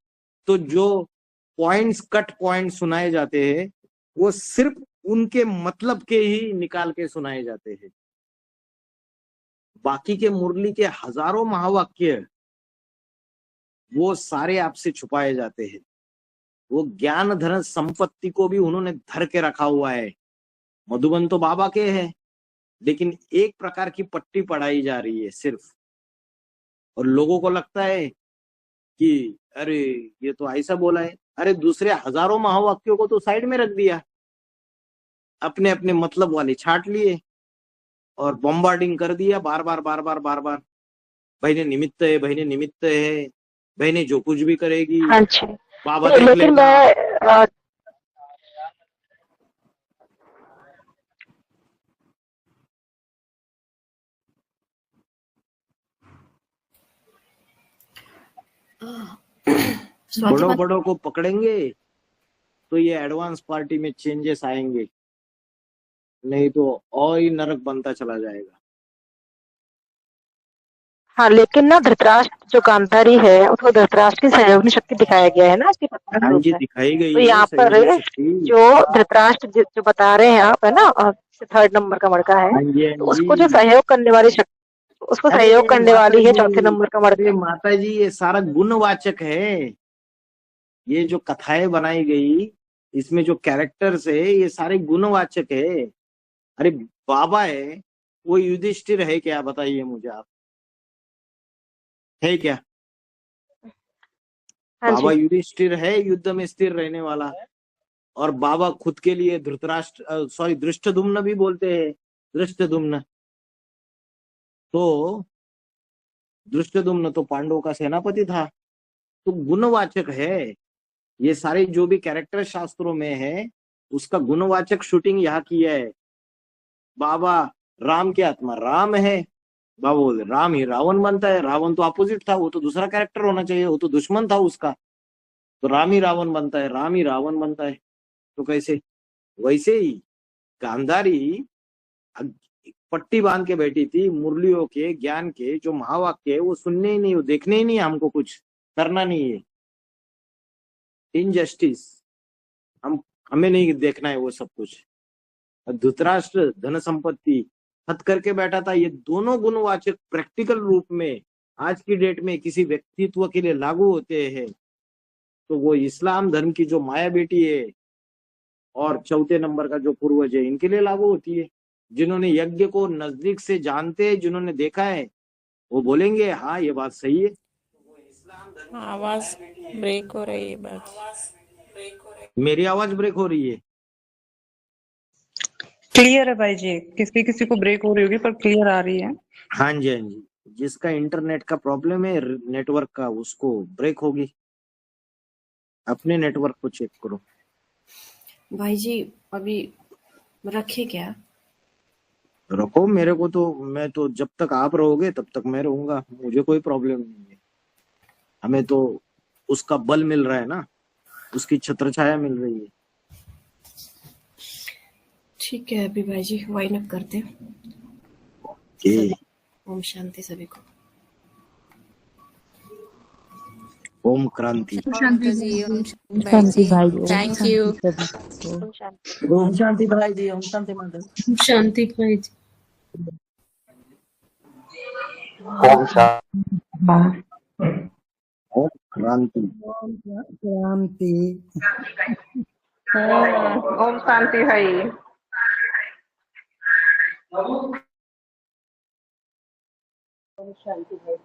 Speaker 6: तो जो पॉइंट्स, कट पॉइंट सुनाए जाते हैं वो सिर्फ उनके मतलब के ही निकाल के सुनाए जाते हैं। बाकी के मुरली के हजारों महावाक्य वो सारे आपसे छुपाए जाते हैं। वो ज्ञान धन संपत्ति को भी उन्होंने धर के रखा हुआ है। मधुबन तो बाबा के है, लेकिन एक प्रकार की पट्टी पढ़ाई जा रही है सिर्फ, और लोगों को लगता है कि अरे ये तो ऐसा बोला है। अरे दूसरे हजारों महावाक्यों को तो साइड में रख दिया, अपने अपने मतलब वाले छाट लिए और बॉम्बार्डिंग कर दिया बार बार बार बार बार बार। भाई ने निमित्त है, भाई ने निमित्त है, भाई ने जो कुछ भी करेगी
Speaker 12: हाँ जी,
Speaker 6: बाबा देख
Speaker 12: लेकिन
Speaker 6: लेगा।
Speaker 12: मैं
Speaker 7: स्वाति
Speaker 6: बड़ों
Speaker 7: बात,
Speaker 6: बड़ों को पकड़ेंगे तो ये एडवांस पार्टी में चेंजेस आएंगे, नहीं तो और ही नरक बनता चला जाएगा।
Speaker 12: हाँ, लेकिन ना धृतराष्ट्र जो गांधारी है उसको धृतराष्ट्र की सहयोगी शक्ति दिखाया गया है ना इसके पत्नी के
Speaker 6: हाँ
Speaker 12: रूप
Speaker 6: जी
Speaker 12: में।
Speaker 6: दिखाई गई
Speaker 12: तो
Speaker 6: है
Speaker 12: यहाँ पर
Speaker 6: सहयोगी शक्ति।
Speaker 12: जो धृतराष्ट्र जो बता रहे हैं आप, है ना, 3rd नंबर का मड़का है,
Speaker 6: हाँ जी हाँ
Speaker 12: तो उसको जो
Speaker 6: जी।
Speaker 12: सहयोग करने वाली शक्ति, उसको
Speaker 6: अरे
Speaker 12: सहयोग करने
Speaker 6: माता
Speaker 12: वाली है
Speaker 6: जी,
Speaker 12: 4थे नंबर का
Speaker 6: अरे
Speaker 12: मड़का।
Speaker 6: माता जी ये सारा गुणवाचक है। ये जो कथाएं बनाई गई इसमें जो कैरेक्टर्स है ये सारे गुणवाचक है। अरे बाबा है वो युधिष्ठिर है क्या, बताइए मुझे आप, है क्या?
Speaker 12: हाँ
Speaker 6: बाबा
Speaker 12: जी,
Speaker 6: युधिष्ठिर है युद्ध में स्थिर रहने वाला, और बाबा खुद के लिए धृतराष्ट्र सॉरी दृष्टद्युम्न भी बोलते हैं, दृष्टद्युम्न। तो दृष्टद्युम्न तो पांडवों का सेनापति था, तो गुणवाचक है। ये सारे जो भी कैरेक्टर शास्त्रों में है उसका गुणवाचक शूटिंग यहाँ किया है। बाबा राम की आत्मा राम है, बाबा बोले राम ही रावण बनता है। रावण तो अपोजिट था, वो तो दूसरा कैरेक्टर होना चाहिए, वो तो दुश्मन था उसका। तो राम ही रावण बनता है, राम ही रावण बनता है। तो कैसे? वैसे ही गांधारी पट्टी बांध के बैठी थी, मुरलियों के ज्ञान के जो महावाक्य है वो सुनने ही नहीं, वो देखने ही नहीं, हमको कुछ करना नहीं है। इनजस्टिस हमें नहीं देखना है वो सब कुछ। धृतराष्ट्र धन संपत्ति हद करके बैठा था। ये दोनों गुणवाचक प्रैक्टिकल रूप में आज की डेट में किसी व्यक्तित्व के लिए लागू होते हैं तो वो इस्लाम धर्म की जो माया बेटी है और चौथे नंबर का जो पूर्वज है इनके लिए लागू होती है। जिन्होंने यज्ञ को नजदीक से जानते हैं, जिन्होंने देखा है, वो बोलेंगे हाँ ये बात सही है।
Speaker 5: आवाज ब्रेक हो रही है बस।
Speaker 6: मेरी आवाज ब्रेक हो रही है?
Speaker 3: क्लियर है भाई जी, किसी किसी को ब्रेक हो रही होगी पर क्लियर आ रही है।
Speaker 6: हाँ जी, हाँ जी। जिसका इंटरनेट का प्रॉब्लम है, नेटवर्क का, उसको ब्रेक होगी। अपने नेटवर्क को चेक करो।
Speaker 7: भाई जी अभी रखे क्या?
Speaker 6: रखो, मेरे को तो, मैं तो जब तक आप रहोगे तब तक मैं रहूंगा, मुझे कोई प्रॉब्लम नहीं है। हमें तो उसका बल मिल रहा है ना, उसकी छत्र छाया मिल रही है।
Speaker 7: ठीक है अभी भाई जी वाइंड अप करते हैं। ओम शांति सभी को।
Speaker 6: ओम क्रांति।
Speaker 5: शांति जी, ओम शांति भाई जी, थैंक यू।
Speaker 12: ओम शांति।
Speaker 10: ओम शांति भाई जी, ओम शांति माता।
Speaker 9: शांति भाई जी।
Speaker 1: ओम शांति।
Speaker 6: ओम क्रांति।
Speaker 10: क्रांति।
Speaker 3: ओम शांति भाई।
Speaker 11: ओम शांति भाई।